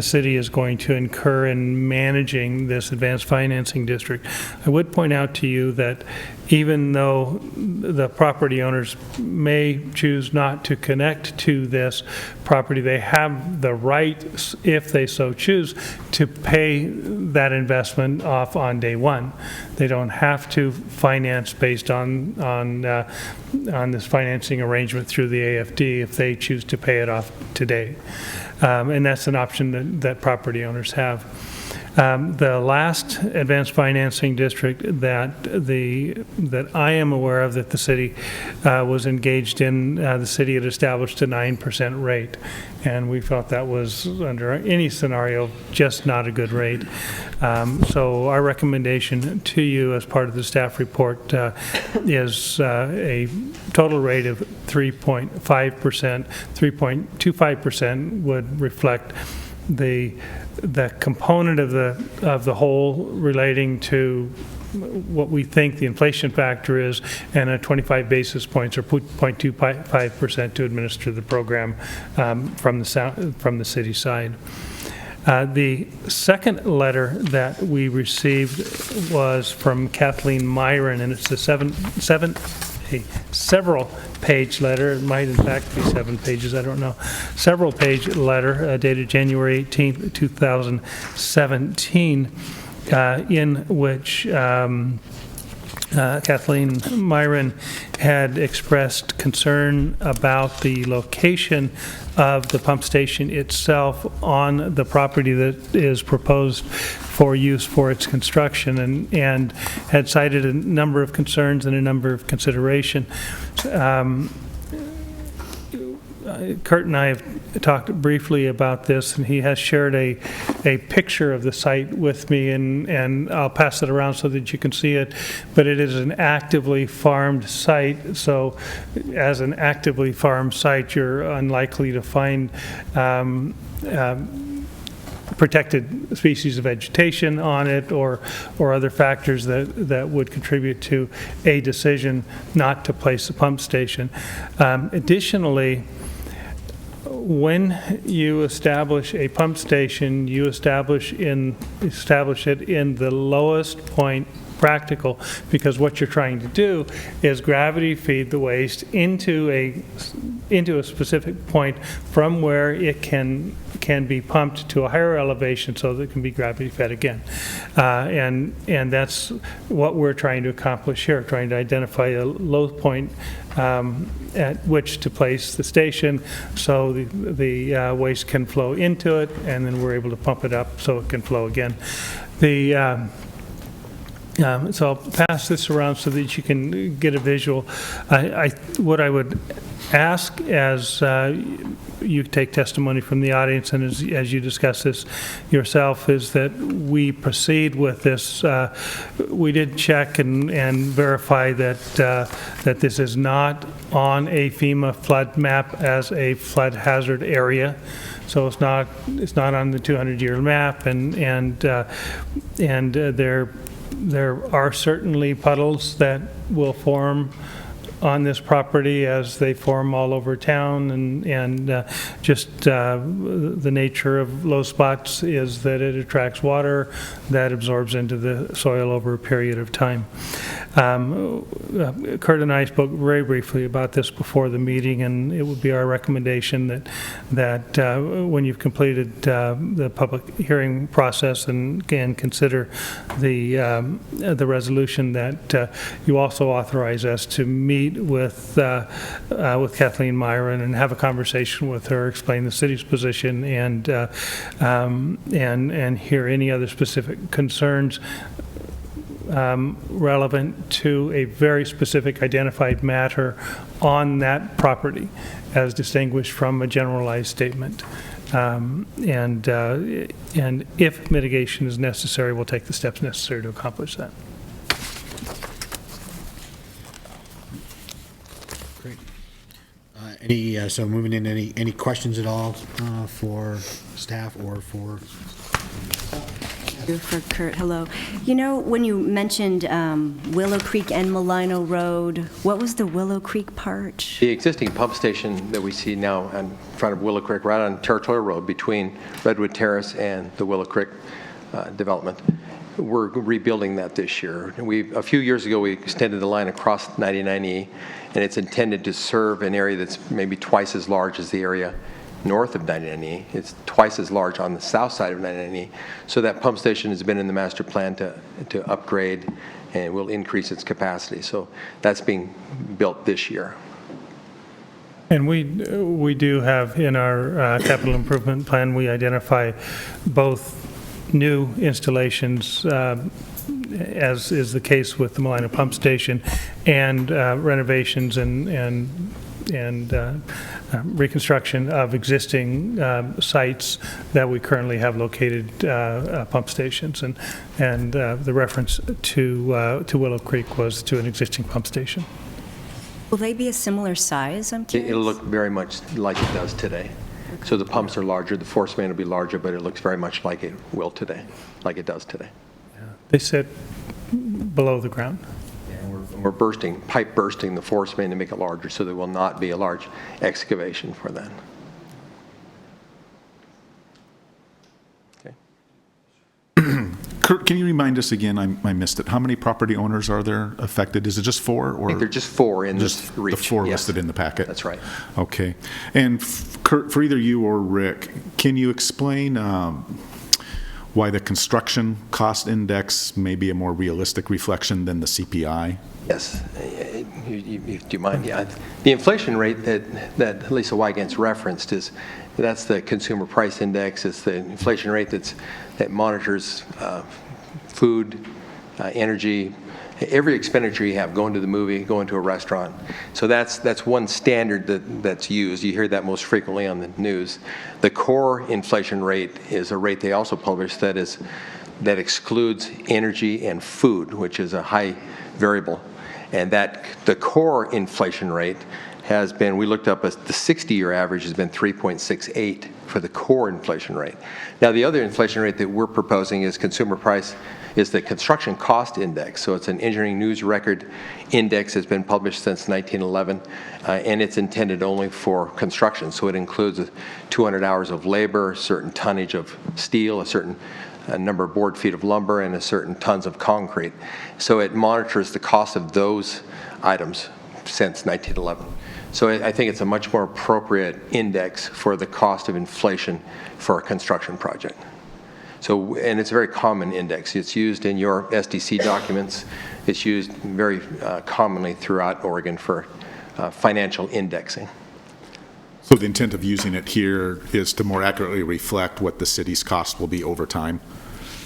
[SPEAKER 11] city is going to incur in managing this advanced financing district. I would point out to you that even though the property owners may choose not to connect to this property, they have the right, if they so choose, to pay that investment off on day one. They don't have to finance based on this financing arrangement through the AFD if they choose to pay it off today. And that's an option that property owners have. The last advanced financing district that I am aware of that the city was engaged in, the city had established a 9% rate, and we felt that was, under any scenario, just not a good rate. So our recommendation to you as part of the staff report is a total rate of 3.5%. 3.25% would reflect the component of the whole relating to what we think the inflation factor is, and a 25 basis points or 0.25% to administer the program from the city side. The second letter that we received was from Kathleen Myron, and it's a several page letter. It might in fact be 7 pages, I don't know. Several page letter dated January 18th, 2017, in which Kathleen Myron had expressed concern about the location of the pump station itself on the property that is proposed for use for its construction, and had cited a number of concerns and a number of considerations. Kurt and I have talked briefly about this, and he has shared a picture of the site with me, and I'll pass it around so that you can see it. But it is an actively farmed site, so as an actively farmed site, you're unlikely to find protected species of vegetation on it, or other factors that would contribute to a decision not to place a pump station. Additionally, when you establish a pump station, you establish it in the lowest point practical, because what you're trying to do is gravity feed the waste into a specific point from where it can be pumped to a higher elevation so that it can be gravity fed again. And that's what we're trying to accomplish here, trying to identify a low point at which to place the station so the waste can flow into it, and then we're able to pump it up so it can flow again. So I'll pass this around so that you can get a visual. What I would ask as you take testimony from the audience and as you discuss this yourself is that we proceed with this. We did check and verify that this is not on a FEMA flood map as a flood hazard area. So it's not on the 200-year map, and there are certainly puddles that will form on this property as they form all over town, and just the nature of low spots is that it attracts water that absorbs into the soil over a period of time. Kurt and I spoke very briefly about this before the meeting, and it would be our recommendation that when you've completed the public hearing process and can consider the resolution, that you also authorize us to meet with Kathleen Myron and have a conversation with her, explain the city's position, and hear any other specific concerns relevant to a very specific identified matter on that property, as distinguished from a generalized statement. And if mitigation is necessary, we'll take the steps necessary to accomplish that.
[SPEAKER 1] Great. So moving in, any questions at all for staff or for?
[SPEAKER 9] For Kurt, hello. You know, when you mentioned Willow Creek and Malino Road, what was the Willow Creek part?
[SPEAKER 12] The existing pump station that we see now in front of Willow Creek, right on Territorial Road between Redwood Terrace and the Willow Creek development, we're rebuilding that this year. A few years ago, we extended the line across 99E, and it's intended to serve an area that's maybe twice as large as the area north of 99E. It's twice as large on the south side of 99E. So that pump station has been in the master plan to upgrade and will increase its capacity. So that's being built this year.
[SPEAKER 11] And we do have in our capital improvement plan, we identify both new installations, as is the case with the Malino pump station, and renovations and reconstruction of existing sites that we currently have located pump stations, and the reference to Willow Creek was to an existing pump station.
[SPEAKER 9] Will they be a similar size, I'm curious?
[SPEAKER 12] It'll look very much like it does today. So the pumps are larger, the force main will be larger, but it looks very much like it will today, like it does today.
[SPEAKER 11] They sit below the ground.
[SPEAKER 12] We're pipe bursting the force main to make it larger, so there will not be a large excavation for that.
[SPEAKER 8] Kurt, can you remind us again, I missed it, how many property owners are there affected? Is it just 4? Or
[SPEAKER 12] I think they're just 4 in this
[SPEAKER 8] just
[SPEAKER 12] reach.
[SPEAKER 8] the 4
[SPEAKER 12] Yes.
[SPEAKER 8] listed in the packet?
[SPEAKER 12] That's right.
[SPEAKER 8] Okay. And Kurt, for either you or Rick, can you explain why the construction cost index may be a more realistic reflection than the CPI?
[SPEAKER 12] Yes. Do you mind? Yeah. The inflation rate that Lisa Wygant's referenced that's the consumer price index. It's the inflation rate that monitors food, energy, every expenditure you have, going to the movie, going to a restaurant. So that's one standard that's used. You hear that most frequently on the news. The core inflation rate is a rate they also publish that excludes energy and food, which is a high variable. And the core inflation rate has been, we looked up, the 60-year average has been 3.68 for the core inflation rate. Now, the other inflation rate that we're proposing is consumer price, is the construction cost index. So it's an engineering news record index that's been published since 1911, and it's intended only for construction. So it includes 200 hours of labor, a certain tonnage of steel, a certain number of board feet of lumber, and a certain tons of concrete. So it monitors the cost of those items since 1911. So I think it's a much more appropriate index for the cost of inflation for a construction project. So, and it's a very common index. It's used in your SDC documents. It's used very commonly throughout Oregon for financial indexing.
[SPEAKER 8] So the intent of using it here is to more accurately reflect what the city's cost will be over time?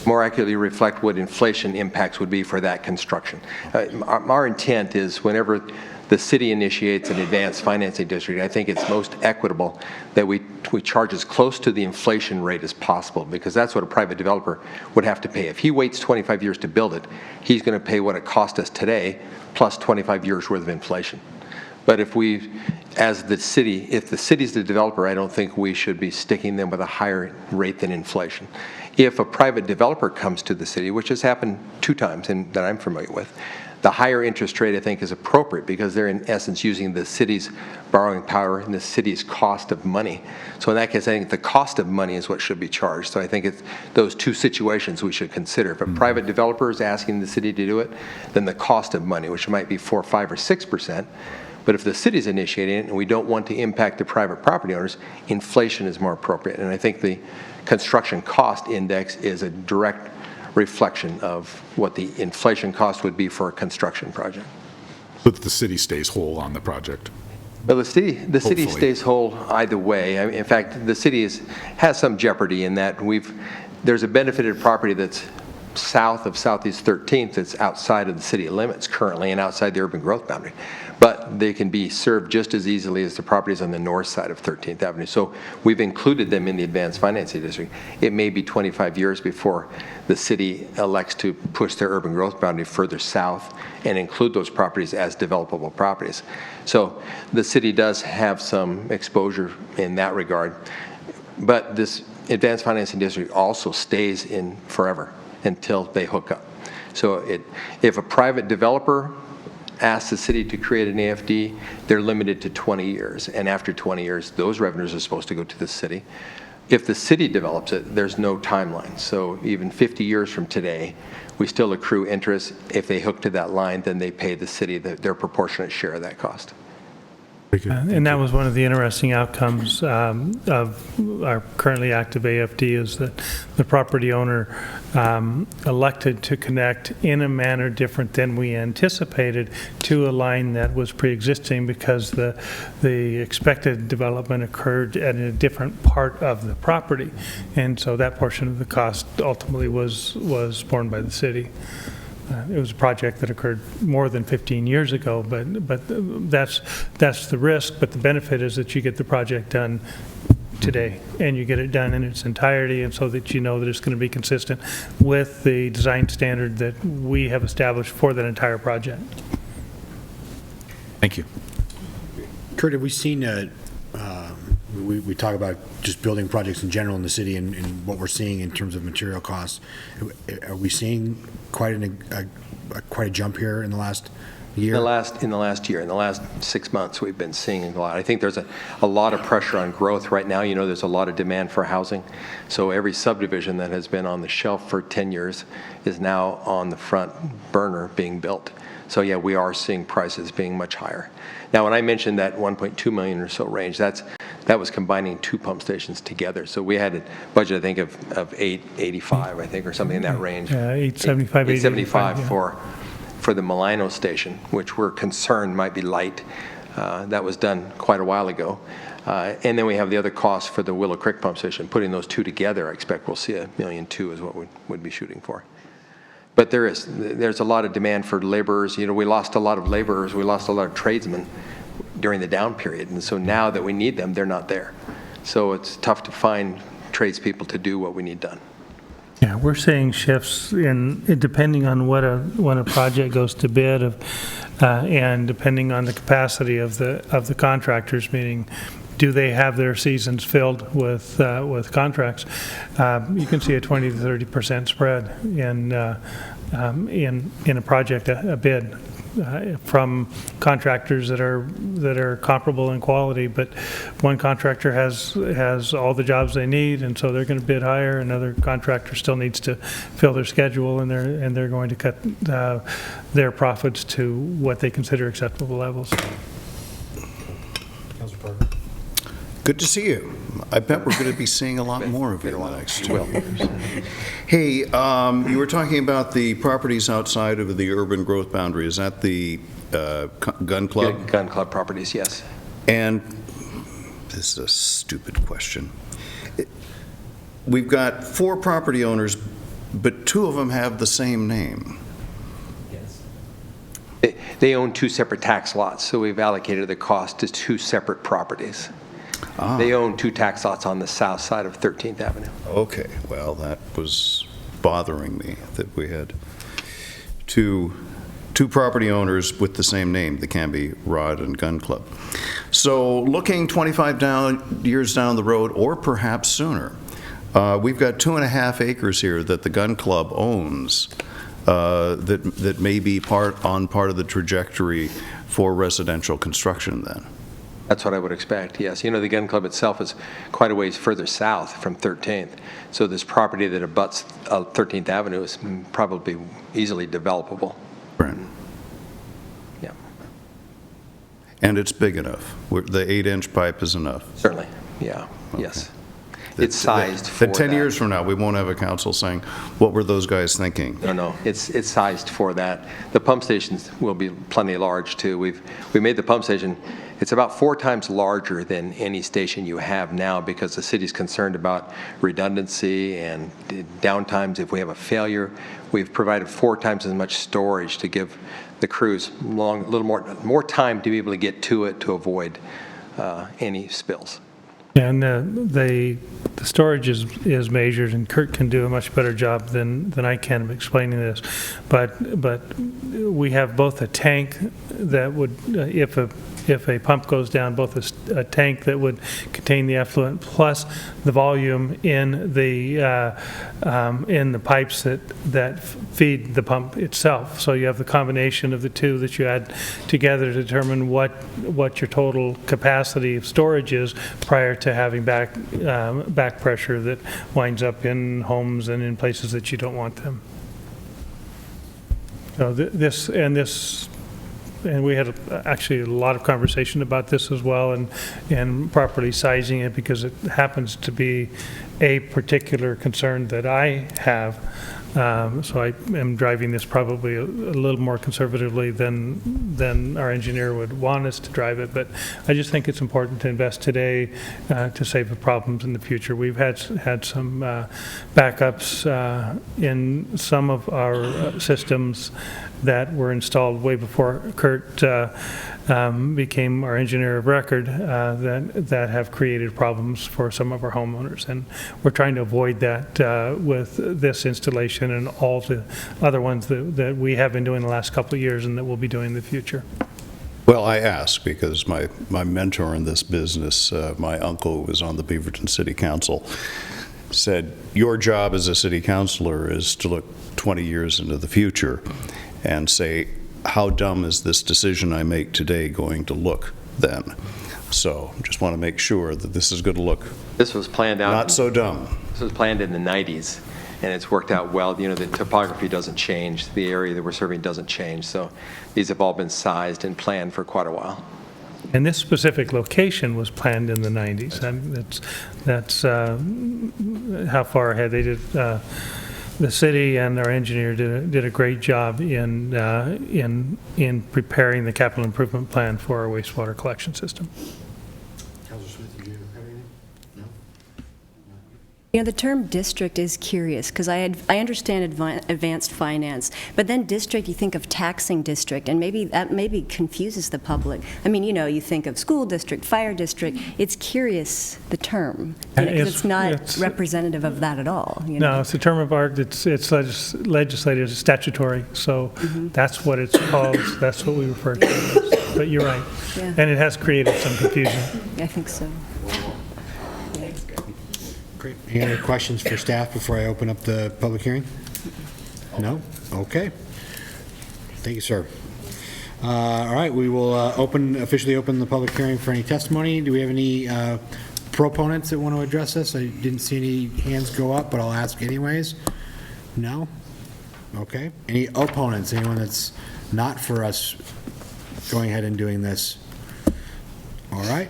[SPEAKER 12] More accurately reflect what inflation impacts would be for that construction. Our intent is whenever the city initiates an advanced financing district, I think it's most equitable that we charge as close to the inflation rate as possible, because that's what a private developer would have to pay. If he waits 25 years to build it, he's going to pay what it cost us today plus 25 years worth of inflation. But if the city's the developer, I don't think we should be sticking them with a higher rate than inflation. If a private developer comes to the city, which has happened 2 times that I'm familiar with, The higher interest rate, I think, is appropriate because they're in essence using the city's borrowing power and the city's cost of money. So in that case, I think the cost of money is what should be charged. So I think it's those two situations we should consider. If a private developer is asking the city to do it, then the cost of money, which might be 4, 5, or 6%. But if the city's initiating it and we don't want to impact the private property owners, inflation is more appropriate. And I think the construction cost index is a direct reflection of what the inflation cost would be for a construction project.
[SPEAKER 8] So that the city stays whole on the project.
[SPEAKER 12] Well, the city
[SPEAKER 8] Hopefully.
[SPEAKER 12] stays whole either way. I mean, in fact, the city has some jeopardy in that there's a benefited property that's south of Southeast 13th that's outside of the city limits currently and outside the urban growth boundary. But they can be served just as easily as the properties on the north side of 13th Avenue. So we've included them in the advanced financing district. It may be 25 years before the city elects to push their urban growth boundary further south and include those properties as developable properties. So the city does have some exposure in that regard. But this advanced financing district also stays in forever until they hook up. So if a private developer asks the city to create an AFD, they're limited to 20 years. And after 20 years, those revenues are supposed to go to the city. If the city develops it, there's no timeline. So even 50 years from today, we still accrue interest. If they hook to that line, then they pay the city their proportionate share of that cost.
[SPEAKER 11] And that was one of the interesting outcomes of our currently active AFD is that the property owner elected to connect in a manner different than we anticipated to a line that was pre-existing because the expected development occurred at a different part of the property. And so that portion of the cost ultimately was borne by the city. It was a project that occurred more than 15 years ago, but that's the risk. But the benefit is that you get the project done today, and you get it done in its entirety, and so that you know that it's going to be consistent with the design standard that we have established for that entire project.
[SPEAKER 8] Thank you.
[SPEAKER 1] Kurt, have we seen, we talk about just building projects in general in the city and what we're seeing in terms of material costs. Are we seeing quite a jump here in the last year?
[SPEAKER 12] In the last year, in the last 6 months, we've been seeing a lot. I think there's a lot of pressure on growth right now. You know, there's a lot of demand for housing. So every subdivision that has been on the shelf for 10 years is now on the front burner being built. So yeah, we are seeing prices being much higher. Now, when I mentioned that 1.2 million or so range, that was combining 2 pump stations together. So we had a budget, I think, of 885, I think, or something in that range.
[SPEAKER 11] 875,
[SPEAKER 12] 875
[SPEAKER 11] yeah.
[SPEAKER 12] for the Milano station, which we're concerned might be light. That was done quite a while ago. And then we have the other costs for the Willow Creek pump station. Putting those two together, I expect we'll see $1.2 million is what we'd be shooting for. But there's a lot of demand for laborers. You know, we lost a lot of laborers. We lost a lot of tradesmen during the down period. And so now that we need them, they're not there. So it's tough to find tradespeople to do what we need done.
[SPEAKER 11] Yeah, we're seeing shifts depending on when a project goes to bid and depending on the capacity of the contractors, meaning do they have their seasons filled with contracts? You can see a 20 to 30% spread in a project, a bid, from contractors that are comparable in quality, but one contractor has all the jobs they need, and so they're going to bid higher. Another contractor still needs to fill their schedule, and they're going to cut their profits to what they consider acceptable levels.
[SPEAKER 6] Good to see you. I bet we're going to be seeing a lot more of you in the next 2 years. Hey, you were talking about the properties outside of the urban growth boundary. Is that the gun club?
[SPEAKER 12] Gun club properties, yes.
[SPEAKER 6] And this is a stupid question. We've got 4 property owners, but 2 of them have the same name.
[SPEAKER 12] Yes. They own 2 separate tax lots, so we've allocated the cost to 2 separate properties. They own 2 tax lots on the south side of 13th Avenue.
[SPEAKER 6] Okay, well, that was bothering me, that we had two property owners with the same name, the Canby Rod and Gun Club. So looking 25 years down the road, or perhaps sooner, we've got 2.5 acres here that the Gun Club owns. that may be part of the trajectory for residential construction then?
[SPEAKER 12] That's what I would expect, yes. You know, the gun club itself is quite a ways further south from 13th. So this property that abuts 13th Avenue is probably easily developable.
[SPEAKER 6] Right.
[SPEAKER 12] Yeah,
[SPEAKER 6] And it's big enough? The 8-inch pipe is enough?
[SPEAKER 12] certainly, yeah,
[SPEAKER 6] Okay.
[SPEAKER 12] yes. It's sized for
[SPEAKER 6] Then 10
[SPEAKER 12] that.
[SPEAKER 6] years from now, we won't have a council saying, what were those guys thinking?
[SPEAKER 12] No, it's sized for that. The pump stations will be plenty large, too. We made the pump station, it's about 4 times larger than any station you have now because the city's concerned about redundancy and downtimes if we have a failure. We've provided 4 times as much storage to give the crews a little more time to be able to get to it to avoid any spills.
[SPEAKER 11] And the storage is measured, and Kurt can do a much better job than I can of explaining this. But we have both a tank that would, if a pump goes down, both a tank that would contain the effluent plus the volume in the pipes that feed the pump itself. So you have the combination of the two that you add together to determine what your total capacity of storage is prior to having back pressure that winds up in homes and in places that you don't want them. So and we had actually a lot of conversation about this as well, and properly sizing it, because it happens to be a particular concern that I have. So I am driving this probably a little more conservatively than our engineer would want us to drive it, but I just think it's important to invest today to save the problems in the future. We've had some backups in some of our systems that were installed way before Kurt became our engineer of record that have created problems for some of our homeowners, and we're trying to avoid that with this installation and all the other ones that we have been doing the last couple of years and that we'll be doing in the future.
[SPEAKER 6] Well, I ask because my mentor in this business, my uncle who was on the Beaverton City Council, said, your job as a city councilor is to look 20 years into the future and say, how dumb is this decision I make today going to look then? So just want to make sure that this is going to look
[SPEAKER 12] This was planned out.
[SPEAKER 6] not so dumb.
[SPEAKER 12] This was planned in the 90s, and it's worked out well. You know, the topography doesn't change. The area that we're serving doesn't change. So these have all been sized and planned for quite a while.
[SPEAKER 11] And this specific location was planned in the 90s. That's how far ahead they did. The city and our engineer did a great job in preparing the capital improvement plan for our wastewater collection system.
[SPEAKER 1] Councilor Smith, did you have anything? No?
[SPEAKER 9] You know, the term district is curious, because I understand advanced finance, but then district, you think of taxing district, and maybe that confuses the public. I mean, you know, you think of school district, fire district. It's curious, the term, because it's not representative of that at all. You know?
[SPEAKER 11] No, it's a term of art. It's legislative, it's statutory, so that's what it's called. That's what we refer to it as. But you're right.
[SPEAKER 9] Yeah.
[SPEAKER 11] And it has created some confusion.
[SPEAKER 9] I think so.
[SPEAKER 1] Great. Any other questions for staff before I open up the public hearing? No? Okay. Thank you, sir. All right, we will officially open the public hearing for any testimony. Do we have any proponents that want to address this? I didn't see any hands go up, but I'll ask anyways. No? Okay. Any opponents? Anyone that's not for us going ahead and doing this? All right,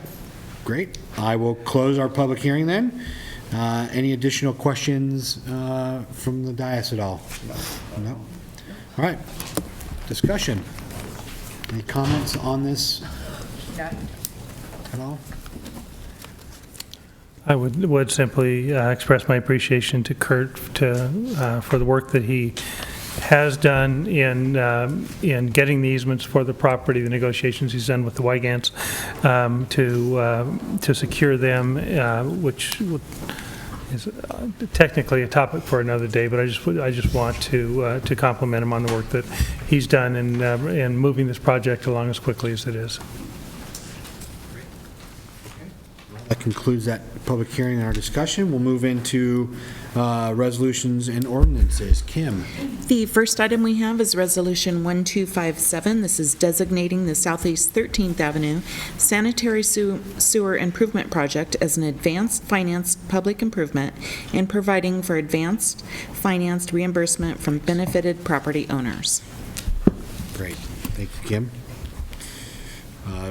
[SPEAKER 1] great. I will close our public hearing then. Any additional questions from the dais at all? No? All right. Discussion. Any comments on this at all?
[SPEAKER 11] I would simply express my appreciation to Kurt for the work that he has done in getting the easements for the property, the negotiations he's done with the Wygants to secure them, which is technically a topic for another day, but I just want to compliment him on the work that he's done in moving this project along as quickly as it is.
[SPEAKER 1] Like concludes that public hearing and our discussion. We'll move into resolutions and ordinances. Kim?
[SPEAKER 13] The first item we have is Resolution 1257. This is designating the Southeast 13th Avenue Sanitary Sewer Improvement Project as an advanced financed public improvement and providing for advanced financed reimbursement from benefited property owners.
[SPEAKER 1] Great. Thank you, Kim.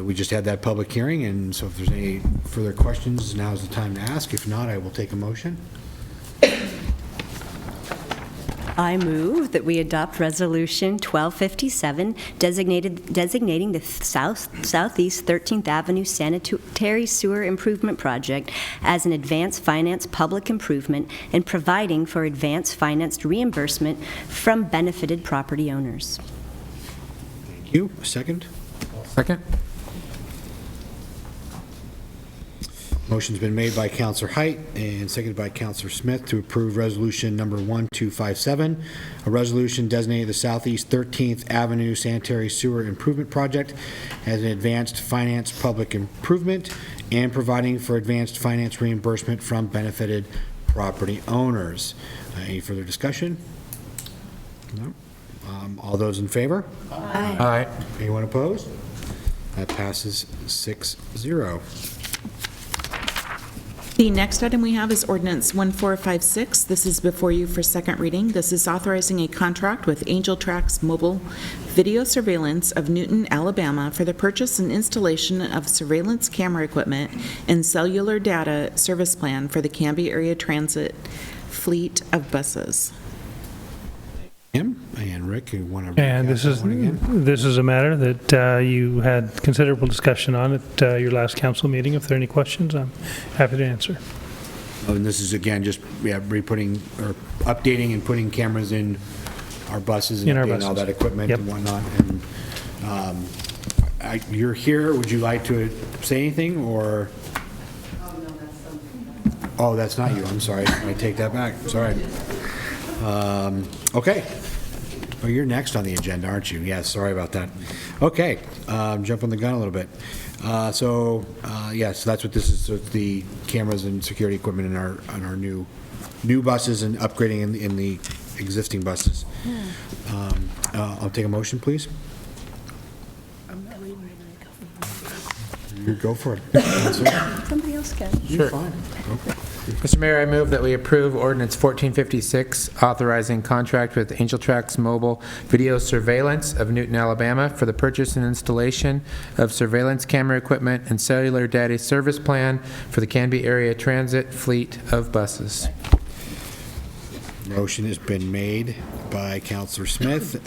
[SPEAKER 1] We just had that public hearing, and so if there's any further questions, now's the time to ask. If not, I will take a motion.
[SPEAKER 9] I move that we adopt Resolution 1257, designating the Southeast 13th Avenue Sanitary Sewer Improvement Project as an advanced finance public improvement and providing for advanced financed reimbursement from benefited property owners.
[SPEAKER 1] Thank you. A second?
[SPEAKER 5] Second?
[SPEAKER 1] Motion's been made by Counselor Height and seconded by Counselor Smith to approve resolution number 1257, a resolution designating the Southeast 13th Avenue Sanitary Sewer Improvement Project as an advanced finance public improvement and providing for advanced finance reimbursement from benefited property owners. Any further discussion? No? All those in favor?
[SPEAKER 5] Aye.
[SPEAKER 1] Anyone opposed? That passes 6-0.
[SPEAKER 13] The next item we have is Ordinance 1456. This is before you for second reading. This is authorizing a contract with Angel Tracks Mobile Video Surveillance of Newton, Alabama for the purchase and installation of surveillance camera equipment and cellular data service plan for the Canby area transit fleet of buses.
[SPEAKER 1] Kim and Rick, you want to?
[SPEAKER 11] And this is a matter that you had considerable discussion on at your last council meeting. If there are any questions, I'm happy to answer.
[SPEAKER 1] And this is, again, just re-putting or updating and putting cameras in our buses and
[SPEAKER 11] In our
[SPEAKER 1] updating all
[SPEAKER 11] buses.
[SPEAKER 1] that equipment
[SPEAKER 11] Yep.
[SPEAKER 1] and whatnot. And you're here, would you like to say anything, or? Oh, that's not you, I'm sorry. I take that back, sorry. Okay. Oh, you're next on the agenda, aren't you? Yes, sorry about that. Okay, jumping the gun a little bit. Yes, that's what this is, so the cameras and security equipment in our new buses and upgrading in the existing buses. I'll take a motion, please. You go for it.
[SPEAKER 9] Somebody else can.
[SPEAKER 1] You're fine.
[SPEAKER 5] Mr. Mayor, I move that we approve Ordinance 1456, authorizing contract with Angel Tracks Mobile Video Surveillance of Newton, Alabama for the purchase and installation of surveillance camera equipment and cellular data service plan for the Canby area transit fleet of buses.
[SPEAKER 1] Motion has been made by Counselor Smith,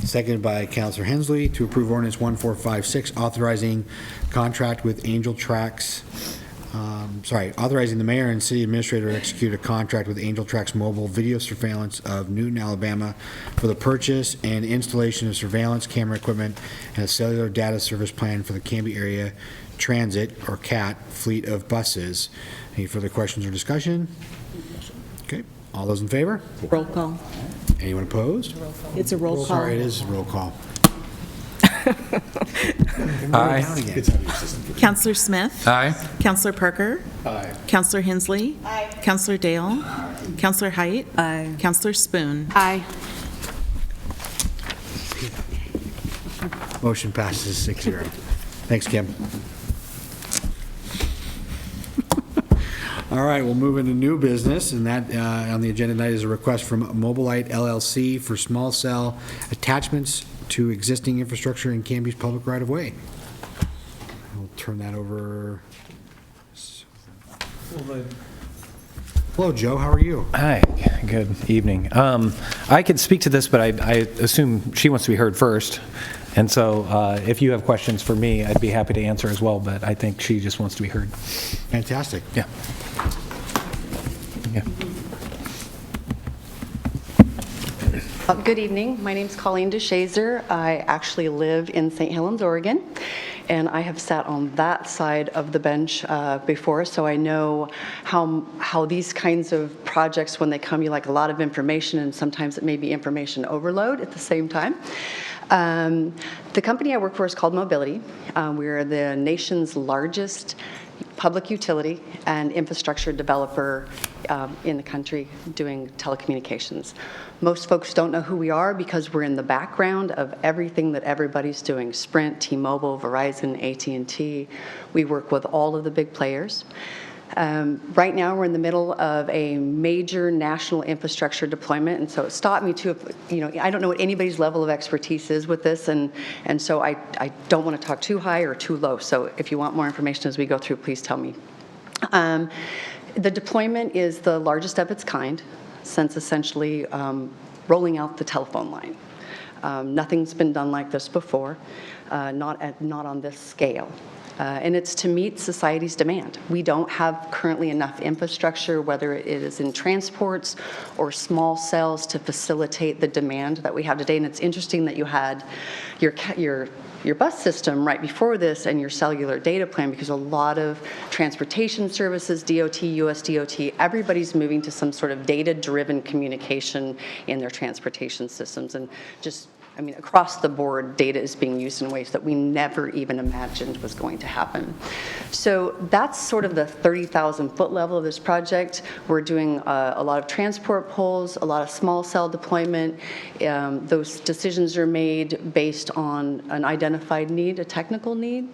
[SPEAKER 1] seconded by Counselor Hensley to approve Ordinance 1456, authorizing contract with Angel Tracks, authorizing the mayor and city administrator to execute a contract with Angel Tracks Mobile Video Surveillance of Newton, Alabama for the purchase and installation of surveillance camera equipment and a cellular data service plan for the Canby area transit, or CAT, fleet of buses. Any further questions or discussion? Okay. All those in favor?
[SPEAKER 13] Roll call.
[SPEAKER 1] Anyone opposed?
[SPEAKER 13] It's a roll call.
[SPEAKER 1] Sorry, it is a roll call.
[SPEAKER 5] Aye.
[SPEAKER 13] Counselor Smith?
[SPEAKER 5] Aye.
[SPEAKER 13] Counselor Parker? Aye. Counselor Hensley? Aye. Counselor Dale? Counselor Height?
[SPEAKER 9] Aye.
[SPEAKER 13] Counselor Spoon?
[SPEAKER 10] Aye.
[SPEAKER 1] Motion passes 6-0. Thanks, Kim. All right, we'll move into new business, and that on the agenda tonight is a request from Mobilite LLC for small cell attachments to existing infrastructure in Canby's public right-of-way. I'll turn that over. Hello, Joe, how are you?
[SPEAKER 14] Hi, good evening. I could speak to this, but I assume she wants to be heard first. And so if you have questions for me, I'd be happy to answer as well, but I think she just wants to be heard.
[SPEAKER 1] Fantastic.
[SPEAKER 14] Yeah. Yeah.
[SPEAKER 15] Good evening. My name's Colleen DeShazer. I actually live in St. Helens, Oregon, and I have sat on that side of the bench before, so I know how these kinds of projects, when they come, you like a lot of information, and sometimes it may be information overload at the same time. The company I work for is called Mobility. We're the nation's largest public utility and infrastructure developer in the country doing telecommunications. Most folks don't know who we are because we're in the background of everything that everybody's doing: Sprint, T-Mobile, Verizon, AT&T. We work with all of the big players. Right now, we're in the middle of a major national infrastructure deployment, and so it stopped me to, I don't know what anybody's level of expertise is with this, and so I don't want to talk too high or too low. So if you want more information as we go through, please tell me. The deployment is the largest of its kind since essentially rolling out the telephone line. Nothing's been done like this before, not on this scale. And it's to meet society's demand. We don't have currently enough infrastructure, whether it is in transports or small cells, to facilitate the demand that we have today. And it's interesting that you had your bus system right before this and your cellular data plan, because a lot of transportation services, DOT, US DOT, everybody's moving to some sort of data-driven communication in their transportation systems. And across the board, data is being used in ways that we never even imagined was going to happen. So that's sort of the 30,000-foot level of this project. We're doing a lot of transport poles, a lot of small cell deployment. Those decisions are made based on an identified need, a technical need,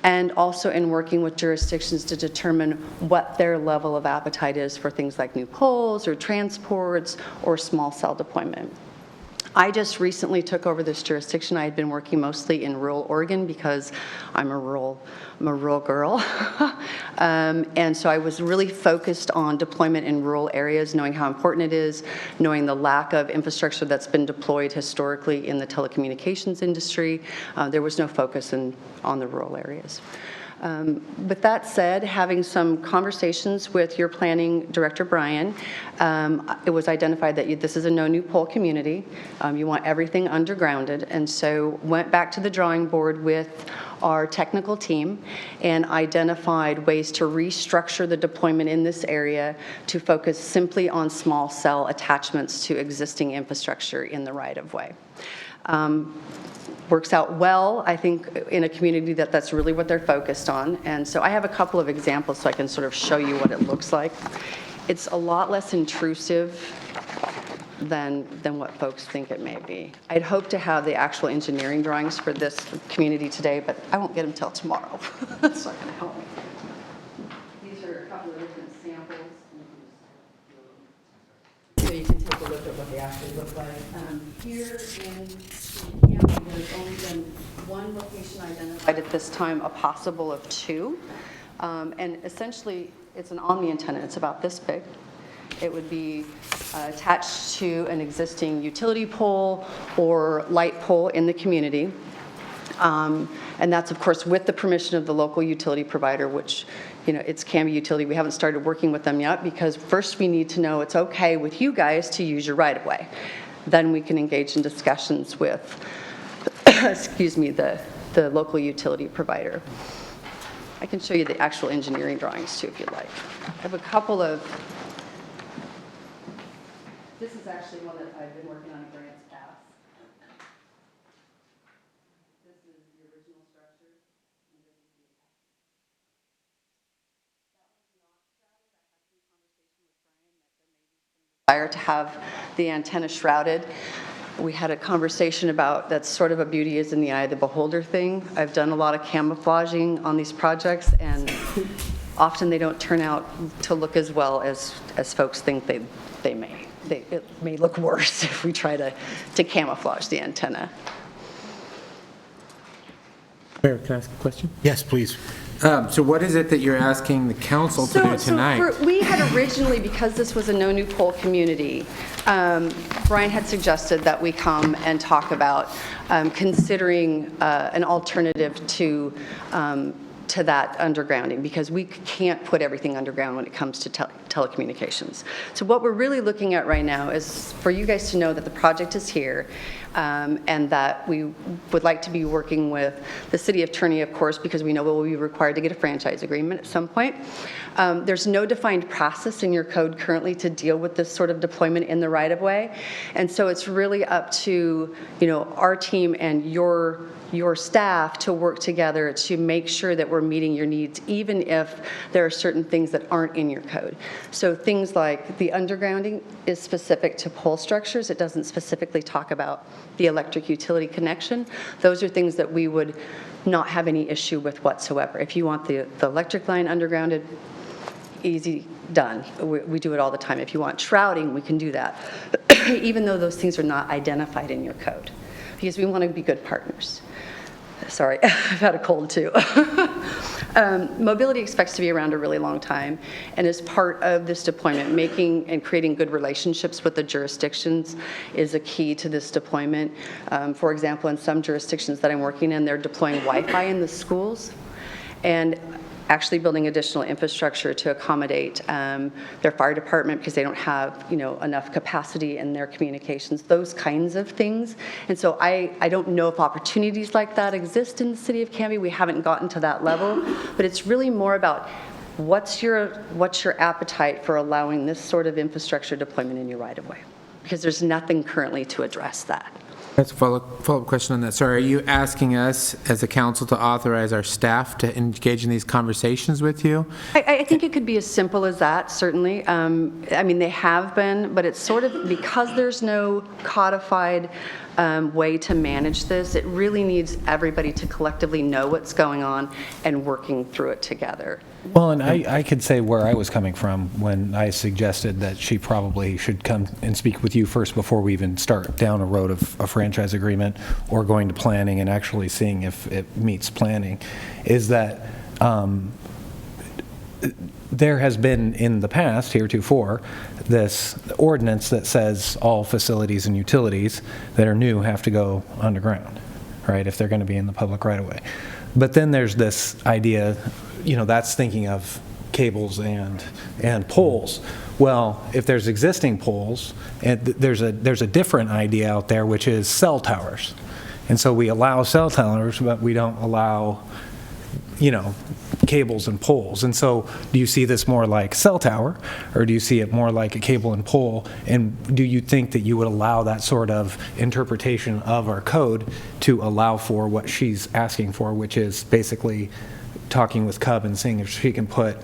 [SPEAKER 15] and also in working with jurisdictions to determine what their level of appetite is for things like new poles or transports or small cell deployment. I just recently took over this jurisdiction. I had been working mostly in rural Oregon because I'm a rural girl. And so I was really focused on deployment in rural areas, knowing how important it is, knowing the lack of infrastructure that's been deployed historically in the telecommunications industry. There was no focus on the rural areas. With that said, having some conversations with your planning director, Brian, it was identified that this is a no new pole community. You want everything undergrounded, and so went back to the drawing board with our technical team and identified ways to restructure the deployment in this area to focus simply on small cell attachments to existing infrastructure in the right-of-way. Works out well, I think, in a community that's really what they're focused on. And so I have a couple of examples so I can sort of show you what it looks like. It's a lot less intrusive than what folks think it may be. I'd hope to have the actual engineering drawings for this community today, but I won't get them till tomorrow. That's not going to help me. These are a couple of different samples. So you can take a look at what they actually look like. Here in Canby, there's only been one location identified at this time, a possible of two. And essentially, it's an omni antenna. It's about this big. It would be attached to an existing utility pole or light pole in the community. And that's, of course, with the permission of the local utility provider, which, it's Canby Utility. We haven't started working with them yet because first we need to know it's okay with you guys to use your right-of-way. Then we can engage in discussions with, the local utility provider. I can show you the actual engineering drawings too, if you'd like. I have a couple of, this is actually one that I've been working on in grants past. This is the original structure. Desire to have the antenna shrouded. We had a conversation about that's sort of a beauty is in the eye of the beholder thing. I've done a lot of camouflaging on these projects, and often they don't turn out to look as well as folks think they may. It may look worse if we try to camouflage the antenna.
[SPEAKER 5] Mayor, can I ask a question?
[SPEAKER 1] Yes, please.
[SPEAKER 5] So what is it that you're asking the council to do tonight?
[SPEAKER 15] We had originally, because this was a no new pole community, Brian had suggested that we come and talk about considering an alternative to that undergrounding, because we can't put everything underground when it comes to telecommunications. So what we're really looking at right now is for you guys to know that the project is here, and that we would like to be working with the city attorney, of course, because we know we'll be required to get a franchise agreement at some point. There's no defined process in your code currently to deal with this sort of deployment in the right-of-way, and so it's really up to, you know, our team and your staff to work together to make sure that we're meeting your needs, even if there are certain things that aren't in your code. So things like the undergrounding is specific to pole structures. It doesn't specifically talk about the electric utility connection. Those are things that we would not have any issue with whatsoever. If you want the electric line undergrounded, easy, done. We do it all the time. If you want shrouding, we can do that, even though those things are not identified in your code, because we want to be good partners. Sorry, I've had a cold too. Mobility expects to be around a really long time, and as part of this deployment, making and creating good relationships with the jurisdictions is a key to this deployment. For example, in some jurisdictions that I'm working in, they're deploying Wi-Fi in the schools, and actually building additional infrastructure to accommodate their fire department because they don't have, you know, enough capacity in their communications, those kinds of things. And so I don't know if opportunities like that exist in the city of Canby. We haven't gotten to that level, but it's really more about what's your appetite for allowing this sort of infrastructure deployment in your right-of-way, because there's nothing currently to address that.
[SPEAKER 5] That's a follow-up question on that. Sorry, are you asking us as a council to authorize our staff to engage in these conversations with you?
[SPEAKER 15] I think it could be as simple as that, certainly. I mean, they have been, but it's sort of, because there's no codified way to manage this, it really needs everybody to collectively know what's going on and working through it together.
[SPEAKER 14] Well, and I could say where I was coming from when I suggested that she probably should come and speak with you first before we even start down a road of a franchise agreement or going to planning and actually seeing if it meets planning, is that there has been in the past, heretofore, this ordinance that says all facilities and utilities that are new have to go underground, right, if they're going to be in the public right-of-way. But then there's this idea, you know, that's thinking of cables and poles. Well, if there's existing poles, and there's a different idea out there, which is cell towers. And so we allow cell towers, but we don't allow, you know, cables and poles. And so do you see this more like cell tower, or do you see it more like a cable and pole? And do you think that you would allow that sort of interpretation of our code to allow for what she's asking for, which is basically talking with Cub and seeing if she can put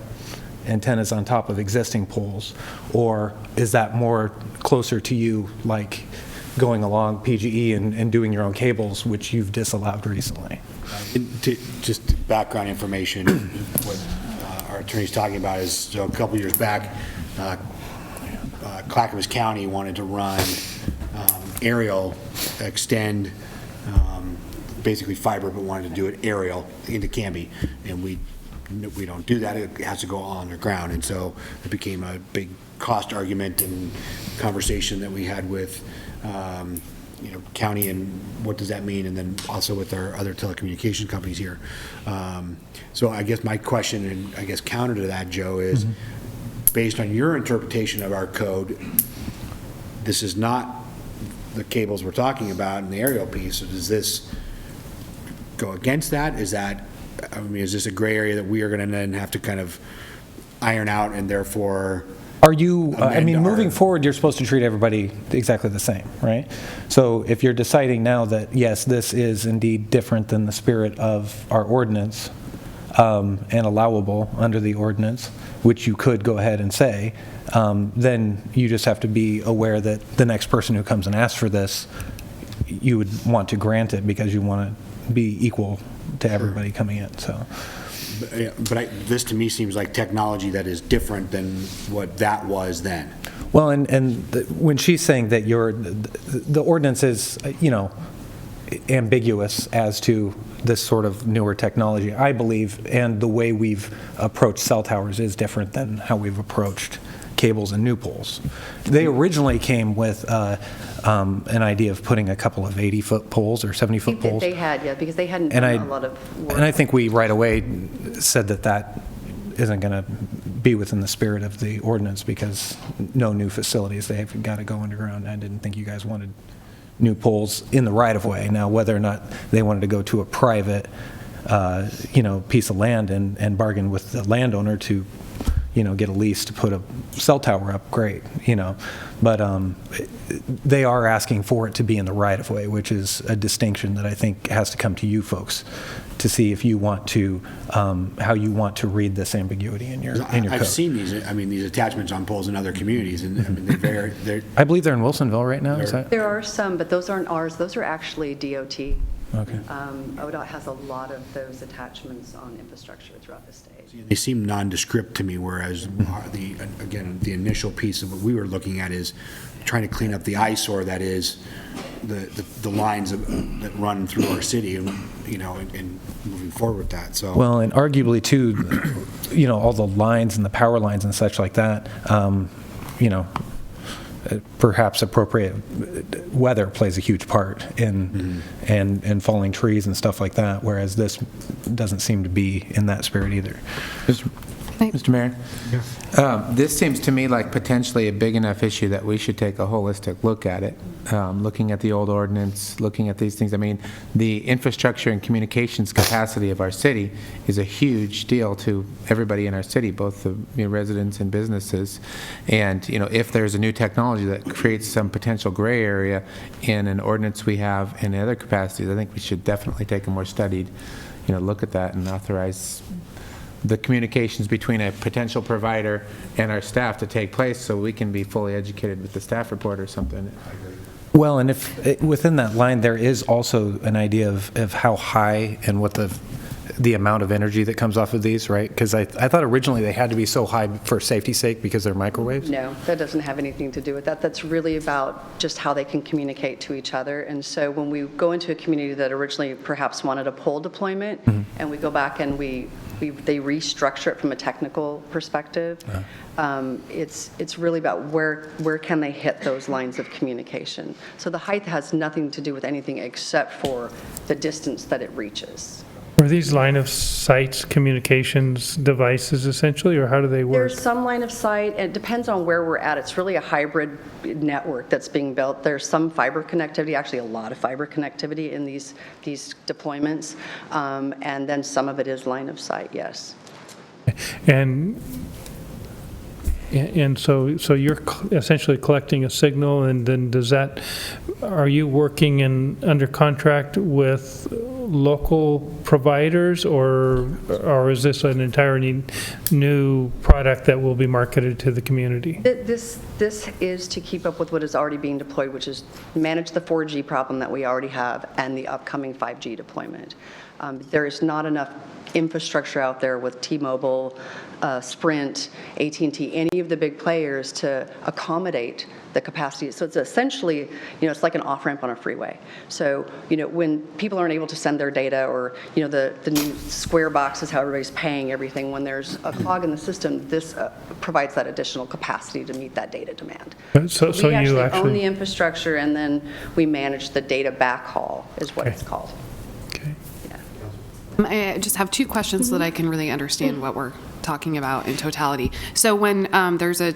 [SPEAKER 14] antennas on top of existing poles? Or is that more closer to you, like going along PGE and doing your own cables, which you've disallowed recently?
[SPEAKER 1] Just background information, what our attorney's talking about is, so a couple years back, Clackamas County wanted to run aerial, extend basically fiber, but wanted to do it aerial into Canby, and we don't do that. It has to go all underground, and so it became a big cost argument and conversation that we had with you know, county, and what does that mean, and then also with our other telecommunication companies here. So I guess my question, and I guess counter to that, Joe, is based on your interpretation of our code, this is not the cables we're talking about in the aerial piece. So does this go against that? Is that, I mean, is this a gray area that we are going to then have to kind of iron out, and therefore
[SPEAKER 14] are you, I mean, moving forward, you're supposed to treat everybody exactly the same, right? So if you're deciding now that, yes, this is indeed different than the spirit of our ordinance and allowable under the ordinance, which you could go ahead and say, then you just have to be aware that the next person who comes and asks for this, you would want to grant it because you want to be equal to everybody coming in, so.
[SPEAKER 1] But this to me seems like technology that is different than what that was then.
[SPEAKER 14] Well, when she's saying that the ordinance is, you know, ambiguous as to this sort of newer technology, I believe, and the way we've approached cell towers is different than how we've approached cables and new poles. They originally came with an idea of putting a couple of 80-foot poles or 70-foot poles.
[SPEAKER 15] They had, yeah, because they hadn't done a lot of work.
[SPEAKER 14] And I think we right away said that isn't going to be within the spirit of the ordinance because no new facilities, they've got to go underground. I didn't think you guys wanted new poles in the right-of-way. Now, whether or not they wanted to go to a private, piece of land and bargain with the landowner to, get a lease to put a cell tower up, great, But they are asking for it to be in the right-of-way, which is a distinction that I think has to come to you folks to see if you want to, how you want to read this ambiguity in your code.
[SPEAKER 1] I've seen these attachments on poles in other communities, and they're
[SPEAKER 14] I believe they're in Wilsonville right now, is that?
[SPEAKER 15] There are some, but those aren't ours. Those are actually DOT.
[SPEAKER 14] Okay.
[SPEAKER 15] ODOT has a lot of those attachments on infrastructure throughout the state.
[SPEAKER 1] They seem nondescript to me, whereas the initial piece of what we were looking at is trying to clean up the eyesore that is the lines that run through our city, and moving forward with that. So
[SPEAKER 14] Well, and arguably too, all the lines and the power lines and such like that, perhaps appropriate weather plays a huge part in and falling trees and stuff like that, whereas this doesn't seem to be in that spirit either.
[SPEAKER 5] Mr. Mayor? This seems to me like potentially a big enough issue that we should take a holistic look at it, looking at the old ordinance, looking at these things. I mean, the infrastructure and communications capacity of our city is a huge deal to everybody in our city, both the residents and businesses. And, if there's a new technology that creates some potential gray area in an ordinance we have in other capacities, I think we should definitely take a more studied, look at that and authorize the communications between a potential provider and our staff to take place so we can be fully educated with the staff report or something.
[SPEAKER 14] Well, and if within that line, there is also an idea of how high and what the amount of energy that comes off of these, right? Because I thought originally they had to be so high for safety's sake because they're microwaves.
[SPEAKER 15] No, that doesn't have anything to do with that. That's really about just how they can communicate to each other. And so when we go into a community that originally perhaps wanted a pole deployment, and we go back and they restructure it from a technical perspective, it's really about where can they hit those lines of communication. So the height has nothing to do with anything except for the distance that it reaches.
[SPEAKER 11] Are these line of sight communications devices essentially, or how do they work?
[SPEAKER 15] There's some line of sight. It depends on where we're at. It's really a hybrid network that's being built. There's some fiber connectivity, actually a lot of fiber connectivity in these deployments, and then some of it is line of sight, yes.
[SPEAKER 11] And so you're essentially collecting a signal, and then are you working under contract with local providers, or is this an entirely new product that will be marketed to the community?
[SPEAKER 15] This is to keep up with what is already being deployed, which is manage the 4G problem that we already have and the upcoming 5G deployment. There is not enough infrastructure out there with T-Mobile, Sprint, AT&T, any of the big players to accommodate the capacity. So it's essentially, it's like an off-ramp on a freeway. So, when people aren't able to send their data, or, the new square box is how everybody's paying everything, when there's a clog in the system, this provides that additional capacity to meet that data demand.
[SPEAKER 11] So
[SPEAKER 15] we
[SPEAKER 11] you
[SPEAKER 15] actually own the infrastructure, and then we manage the data backhaul, is what it's called.
[SPEAKER 10] I just have two questions so that I can really understand what we're talking about in totality. So when there's a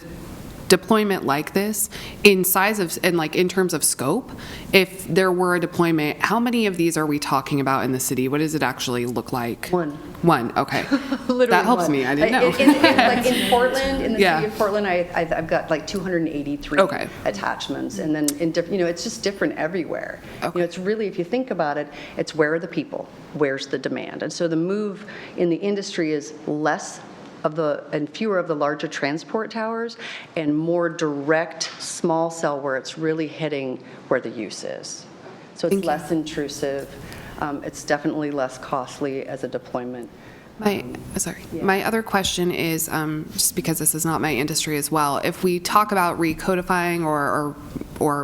[SPEAKER 10] deployment like this, in size of, and like in terms of scope, if there were a deployment, how many of these are we talking about in the city? What does it actually look like? One, okay.
[SPEAKER 15] Literally
[SPEAKER 10] that helps
[SPEAKER 15] one.
[SPEAKER 10] me, I didn't know.
[SPEAKER 15] Like in Portland, in the city of Portland, I've got like 283 attachments, and then it's just different everywhere. It's really, if you think about it, it's where are the people, where's the demand, and so the move in the industry is less and fewer of the larger transport towers, and more direct small cell where it's really hitting where the use is. So it's less intrusive. It's definitely less costly as a deployment.
[SPEAKER 10] My other question is, just because this is not my industry as well, if we talk about recodifying or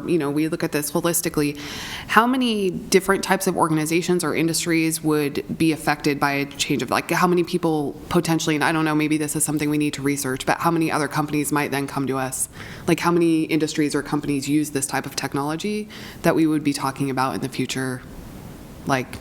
[SPEAKER 10] we look at this holistically, how many different types of organizations or industries would be affected by a change of, like, how many people potentially, and I don't know, maybe this is something we need to research, but how many other companies might then come to us? Like, how many industries or companies use this type of technology that we would be talking about in the future? Like,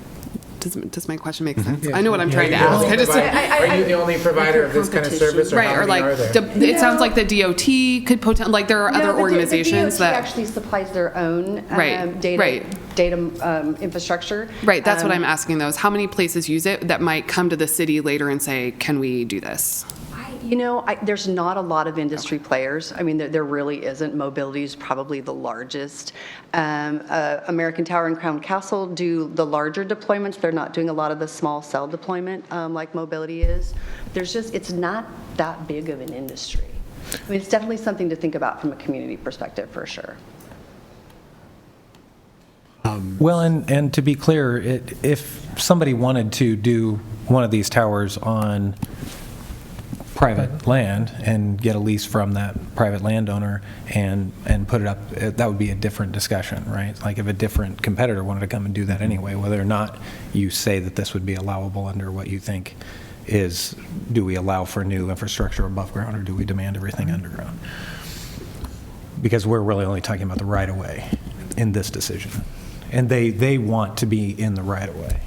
[SPEAKER 10] Does my question make sense? I know what I'm trying to ask.
[SPEAKER 5] Are you the only provider of this kind of service, or
[SPEAKER 10] Right,
[SPEAKER 5] how
[SPEAKER 10] or
[SPEAKER 5] many
[SPEAKER 10] like,
[SPEAKER 5] are there?
[SPEAKER 10] it sounds like the DOT could potentially, like there are other organizations
[SPEAKER 15] the DOT
[SPEAKER 10] that.
[SPEAKER 15] actually supplies their own
[SPEAKER 10] Right,
[SPEAKER 15] data
[SPEAKER 10] right.
[SPEAKER 15] infrastructure.
[SPEAKER 10] Right, that's what I'm asking though, is how many places use it that might come to the city later and say, can we do this?
[SPEAKER 15] You know, there's not a lot of industry players. I mean, there really isn't. Mobility is probably the largest. American Tower and Crown Castle do the larger deployments. They're not doing a lot of the small cell deployment like Mobility is. It's not that big of an industry. I mean, it's definitely something to think about from a community perspective, for sure.
[SPEAKER 14] Well, and to be clear, if somebody wanted to do one of these towers on private land and get a lease from that private landowner and put it up, that would be a different discussion, right? Like if a different competitor wanted to come and do that anyway, whether or not you say that this would be allowable under what you think is, do we allow for new infrastructure above ground, or do we demand everything underground? Because we're really only talking about the right-of-way in this decision. And they want to be in the right-of-way.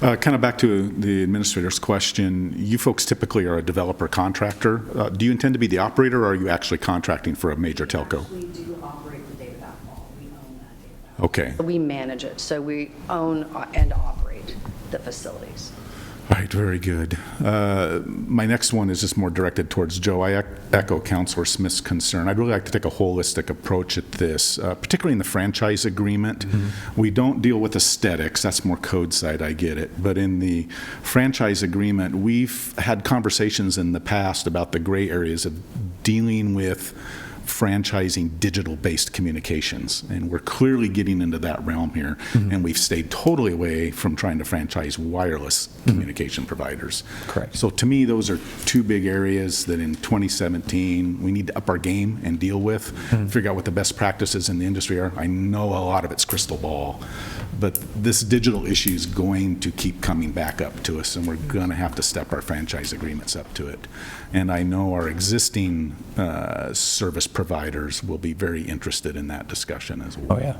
[SPEAKER 8] Kind of back to the administrator's question, you folks typically are a developer contractor. Do you intend to be the operator, or are you actually contracting for a major telco?
[SPEAKER 15] We do operate the data backhaul. We own that data backhaul.
[SPEAKER 8] Okay.
[SPEAKER 15] We manage it, so we own and operate the facilities.
[SPEAKER 8] All right, very good. My next one is just more directed towards Joe. I echo Councilor Smith's concern. I'd really like to take a holistic approach at this, particularly in the franchise agreement. We don't deal with aesthetics. That's more code side, I get it. But in the franchise agreement, we've had conversations in the past about the gray areas of dealing with franchising digital-based communications, and we're clearly getting into that realm here, and we've stayed totally away from trying to franchise wireless communication providers.
[SPEAKER 14] Correct.
[SPEAKER 8] So to me, those are two big areas that in 2017 we need to up our game and deal with, figure out what the best practices in the industry are. I know a lot of it's crystal ball, but this digital issue is going to keep coming back up to us, and we're going to have to step our franchise agreements up to it. And I know our existing service providers will be very interested in that discussion as well.
[SPEAKER 14] Oh, yeah.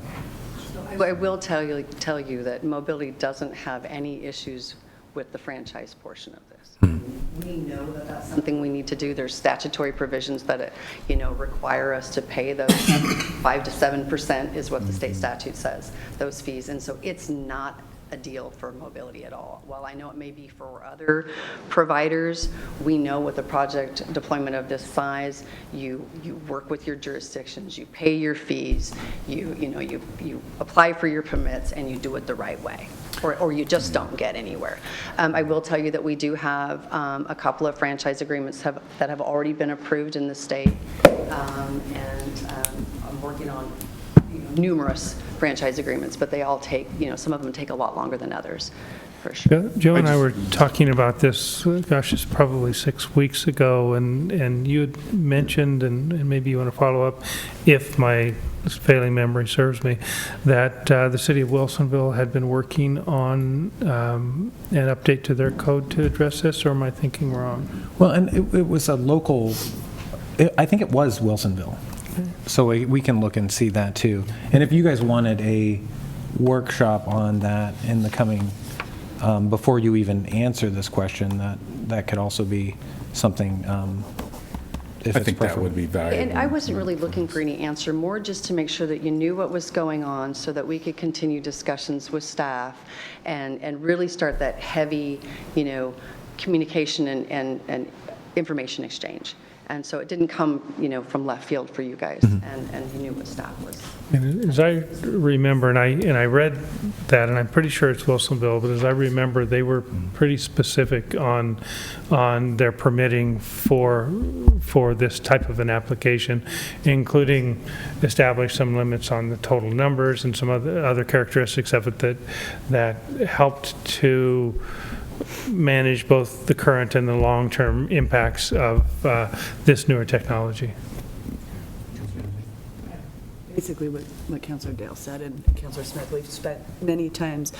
[SPEAKER 15] I will tell you that Mobility doesn't have any issues with the franchise portion of this. We know that that's something we need to do. There's statutory provisions that require us to pay those 5 to 7% is what the state statute says, those fees. And so it's not a deal for Mobility at all. While I know it may be for other providers, we know with a project deployment of this size, you work with your jurisdictions, you pay your fees, you apply for your permits, and you do it the right way, or you just don't get anywhere. I will tell you that we do have a couple of franchise agreements that have already been approved in the state, and I'm working on numerous franchise agreements, but they all take, some of them take a lot longer than others, for sure.
[SPEAKER 11] Joe and I were talking about this, gosh, it's probably 6 weeks ago, and you had mentioned, and maybe you want to follow up, if my failing memory serves me, that the city of Wilsonville had been working on an update to their code to address this, or am I thinking wrong?
[SPEAKER 14] Well, and it was a local, I think it was Wilsonville. So we can look and see that too. And if you guys wanted a workshop on that in the coming, before you even answer this question, that could also be something, if
[SPEAKER 8] I
[SPEAKER 14] it's
[SPEAKER 8] think that would be valuable.
[SPEAKER 15] And I wasn't really looking for any answer, more just to make sure that you knew what was going on so that we could continue discussions with staff and really start that heavy, communication and information exchange. And so it didn't come, from left field for you guys, and you knew what staff was.
[SPEAKER 11] And as I remember, and I read that, and I'm pretty sure it's Wilsonville, but as I remember, they were pretty specific on their permitting for this type of an application, including establish some limits on the total numbers and some other characteristics of it that helped to manage both the current and the long-term impacts of this newer technology.
[SPEAKER 7] Basically what Councilor Dale said and Councilor Smith, we've spent many times,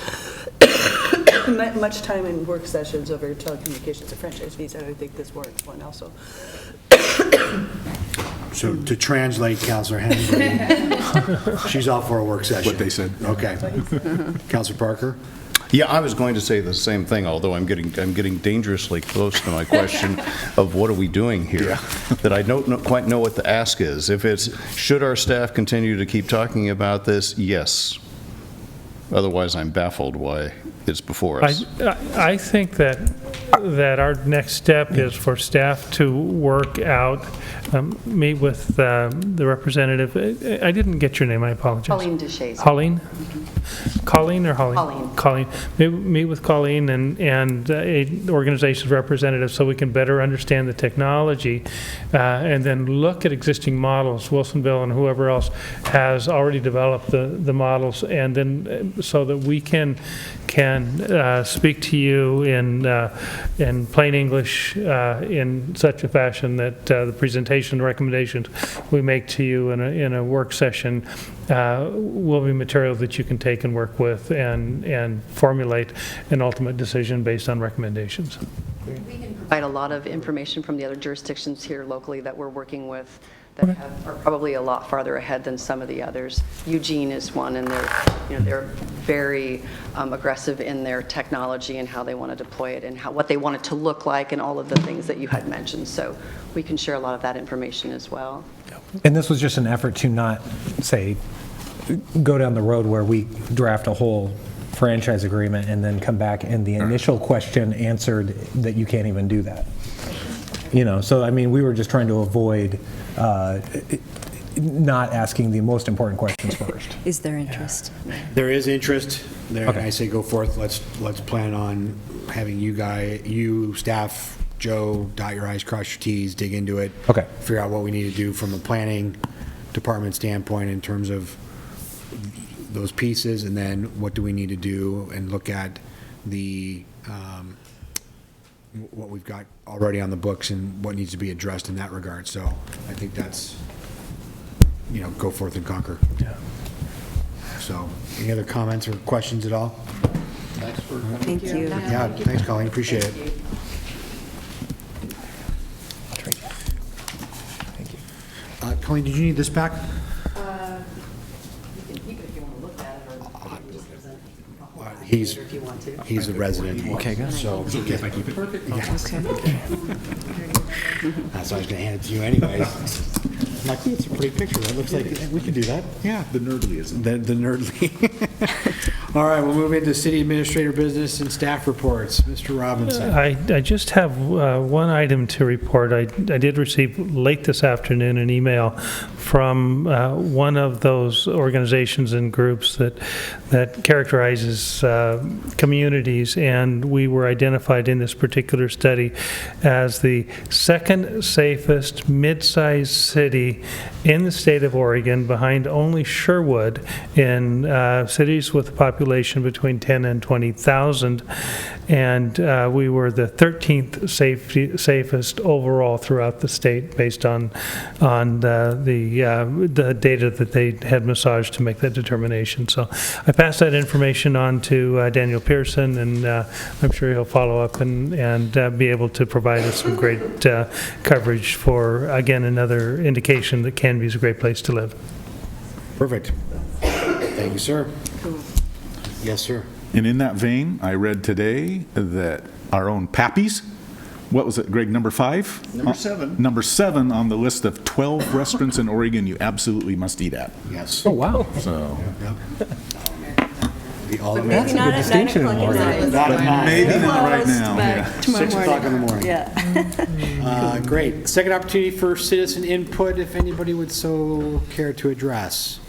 [SPEAKER 7] much time in work sessions over telecommunications and franchise fees, and I think this warrants one also.
[SPEAKER 1] So to translate, Counselor Henry, she's all for a work session.
[SPEAKER 8] What they said.
[SPEAKER 1] Okay. Counselor Parker?
[SPEAKER 6] Yeah, I was going to say the same thing, although I'm getting dangerously close to my question of what are we doing here? That I don't quite know what the ask is. If it's, should our staff continue to keep talking about this? Yes. Otherwise, I'm baffled why it's before us.
[SPEAKER 11] I think that our next step is for staff to work out, meet with the representative. I didn't get your name, I apologize.
[SPEAKER 15] Colleen DeShazer.
[SPEAKER 11] Colleen? Colleen or Holly?
[SPEAKER 15] Colleen.
[SPEAKER 11] Colleen. Meet with Colleen and a organization's representative so we can better understand the technology and then look at existing models. Wilsonville and whoever else has already developed the models, and then so that we can speak to you in plain English in such a fashion that the presentation recommendations we make to you in a work session will be material that you can take and work with and formulate an ultimate decision based on recommendations.
[SPEAKER 15] We can provide a lot of information from the other jurisdictions here locally that we're working with that are probably a lot farther ahead than some of the others. Eugene is one, and they're very aggressive in their technology and how they want to deploy it and what they want it to look like and all of the things that you had mentioned. So we can share a lot of that information as well.
[SPEAKER 14] And this was just an effort to not, say, go down the road where we draft a whole franchise agreement and then come back and the initial question answered that you can't even do that. So I mean, we were just trying to avoid not asking the most important questions first.
[SPEAKER 9] Is there interest?
[SPEAKER 1] There is interest. There,
[SPEAKER 14] Okay.
[SPEAKER 1] I say go forth. Let's plan on having you staff, Joe, dot your I's, cross your T's, dig into it.
[SPEAKER 14] Okay.
[SPEAKER 1] Figure out what we need to do from a planning department standpoint in terms of those pieces, and then what do we need to do and look at the what we've got already on the books and what needs to be addressed in that regard. So I think that's, go forth and conquer.
[SPEAKER 11] Yeah.
[SPEAKER 1] So any other comments or questions at all?
[SPEAKER 9] Thank you.
[SPEAKER 1] Yeah, thanks, Colleen, appreciate it. Colleen, did you need this back?
[SPEAKER 15] You can keep it if you want to look at it, or you just present
[SPEAKER 1] He's,
[SPEAKER 15] if you want to.
[SPEAKER 1] he's the resident. Okay, good. So,
[SPEAKER 8] If I keep it.
[SPEAKER 15] Perfect.
[SPEAKER 1] that's why I was gonna hand it to you anyways. I'm like, it's a pretty picture. That looks like, we could do that. Yeah.
[SPEAKER 8] The nerdlyism.
[SPEAKER 1] The nerdly. All right, we'll move into city administrator business and staff reports. Mr. Robinson.
[SPEAKER 11] I just have one item to report. I did receive late this afternoon an email from one of those organizations and groups that characterizes communities, and we were identified in this particular study as the second safest mid-sized city in the state of Oregon, behind only Sherwood, in cities with a population between 10 and 20,000, and we were the 13th safest overall throughout the state, based on the data that they had massaged to make that determination. So I passed that information on to Daniel Pearson, and I'm sure he'll follow up and be able to provide us some great coverage for, again, another indication that Canby is a great place to live.
[SPEAKER 1] Perfect. Thank you, sir. Yes, sir.
[SPEAKER 8] And in that vein, I read today that our own Pappy's, what was it, Greg, number 5?
[SPEAKER 6] Number 7.
[SPEAKER 8] Number 7 on the list of 12 restaurants in Oregon you absolutely must eat at.
[SPEAKER 1] Yes.
[SPEAKER 14] Oh, wow.
[SPEAKER 8] So
[SPEAKER 1] The all
[SPEAKER 9] Maybe not at 9 o'clock at night.
[SPEAKER 8] maybe not right now. yeah.
[SPEAKER 9] Tomorrow
[SPEAKER 1] 6 o'clock in the morning.
[SPEAKER 9] Yeah.
[SPEAKER 1] Great. Second opportunity for citizen input, if anybody would so care to address.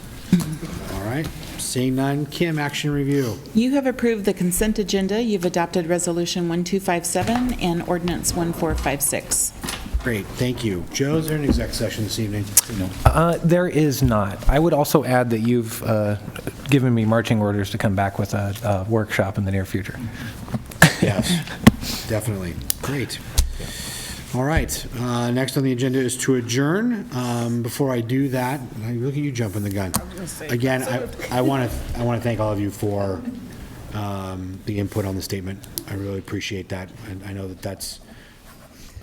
[SPEAKER 1] All right. Seeing none. Kim, action review.
[SPEAKER 13] You have approved the consent agenda. You've adopted Resolution 1257 and Ordinance 1456.
[SPEAKER 1] Great, thank you. Joe, is there an exec session this evening? No.
[SPEAKER 14] There is not. I would also add that you've given me marching orders to come back with a workshop in the near future.
[SPEAKER 1] Yes, definitely. Great. All right, next on the agenda is to adjourn. Before I do that, look at you jumping the gun. Again, I want to thank all of you for the input on the statement. I really appreciate that. And I know that that's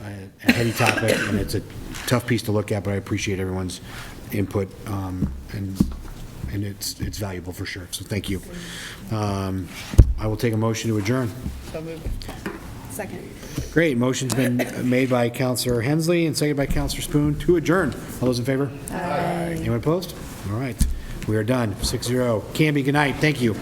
[SPEAKER 1] a heavy topic, and it's a tough piece to look at, but I appreciate everyone's input, and it's valuable for sure, so thank you. I will take a motion to adjourn.
[SPEAKER 10] Second.
[SPEAKER 1] Great, motion's been made by Counselor Hensley and seconded by Counselor Spoon to adjourn. All those in favor? Aye. Anyone opposed? All right, we are done, 6-0. Canby, good night, thank you.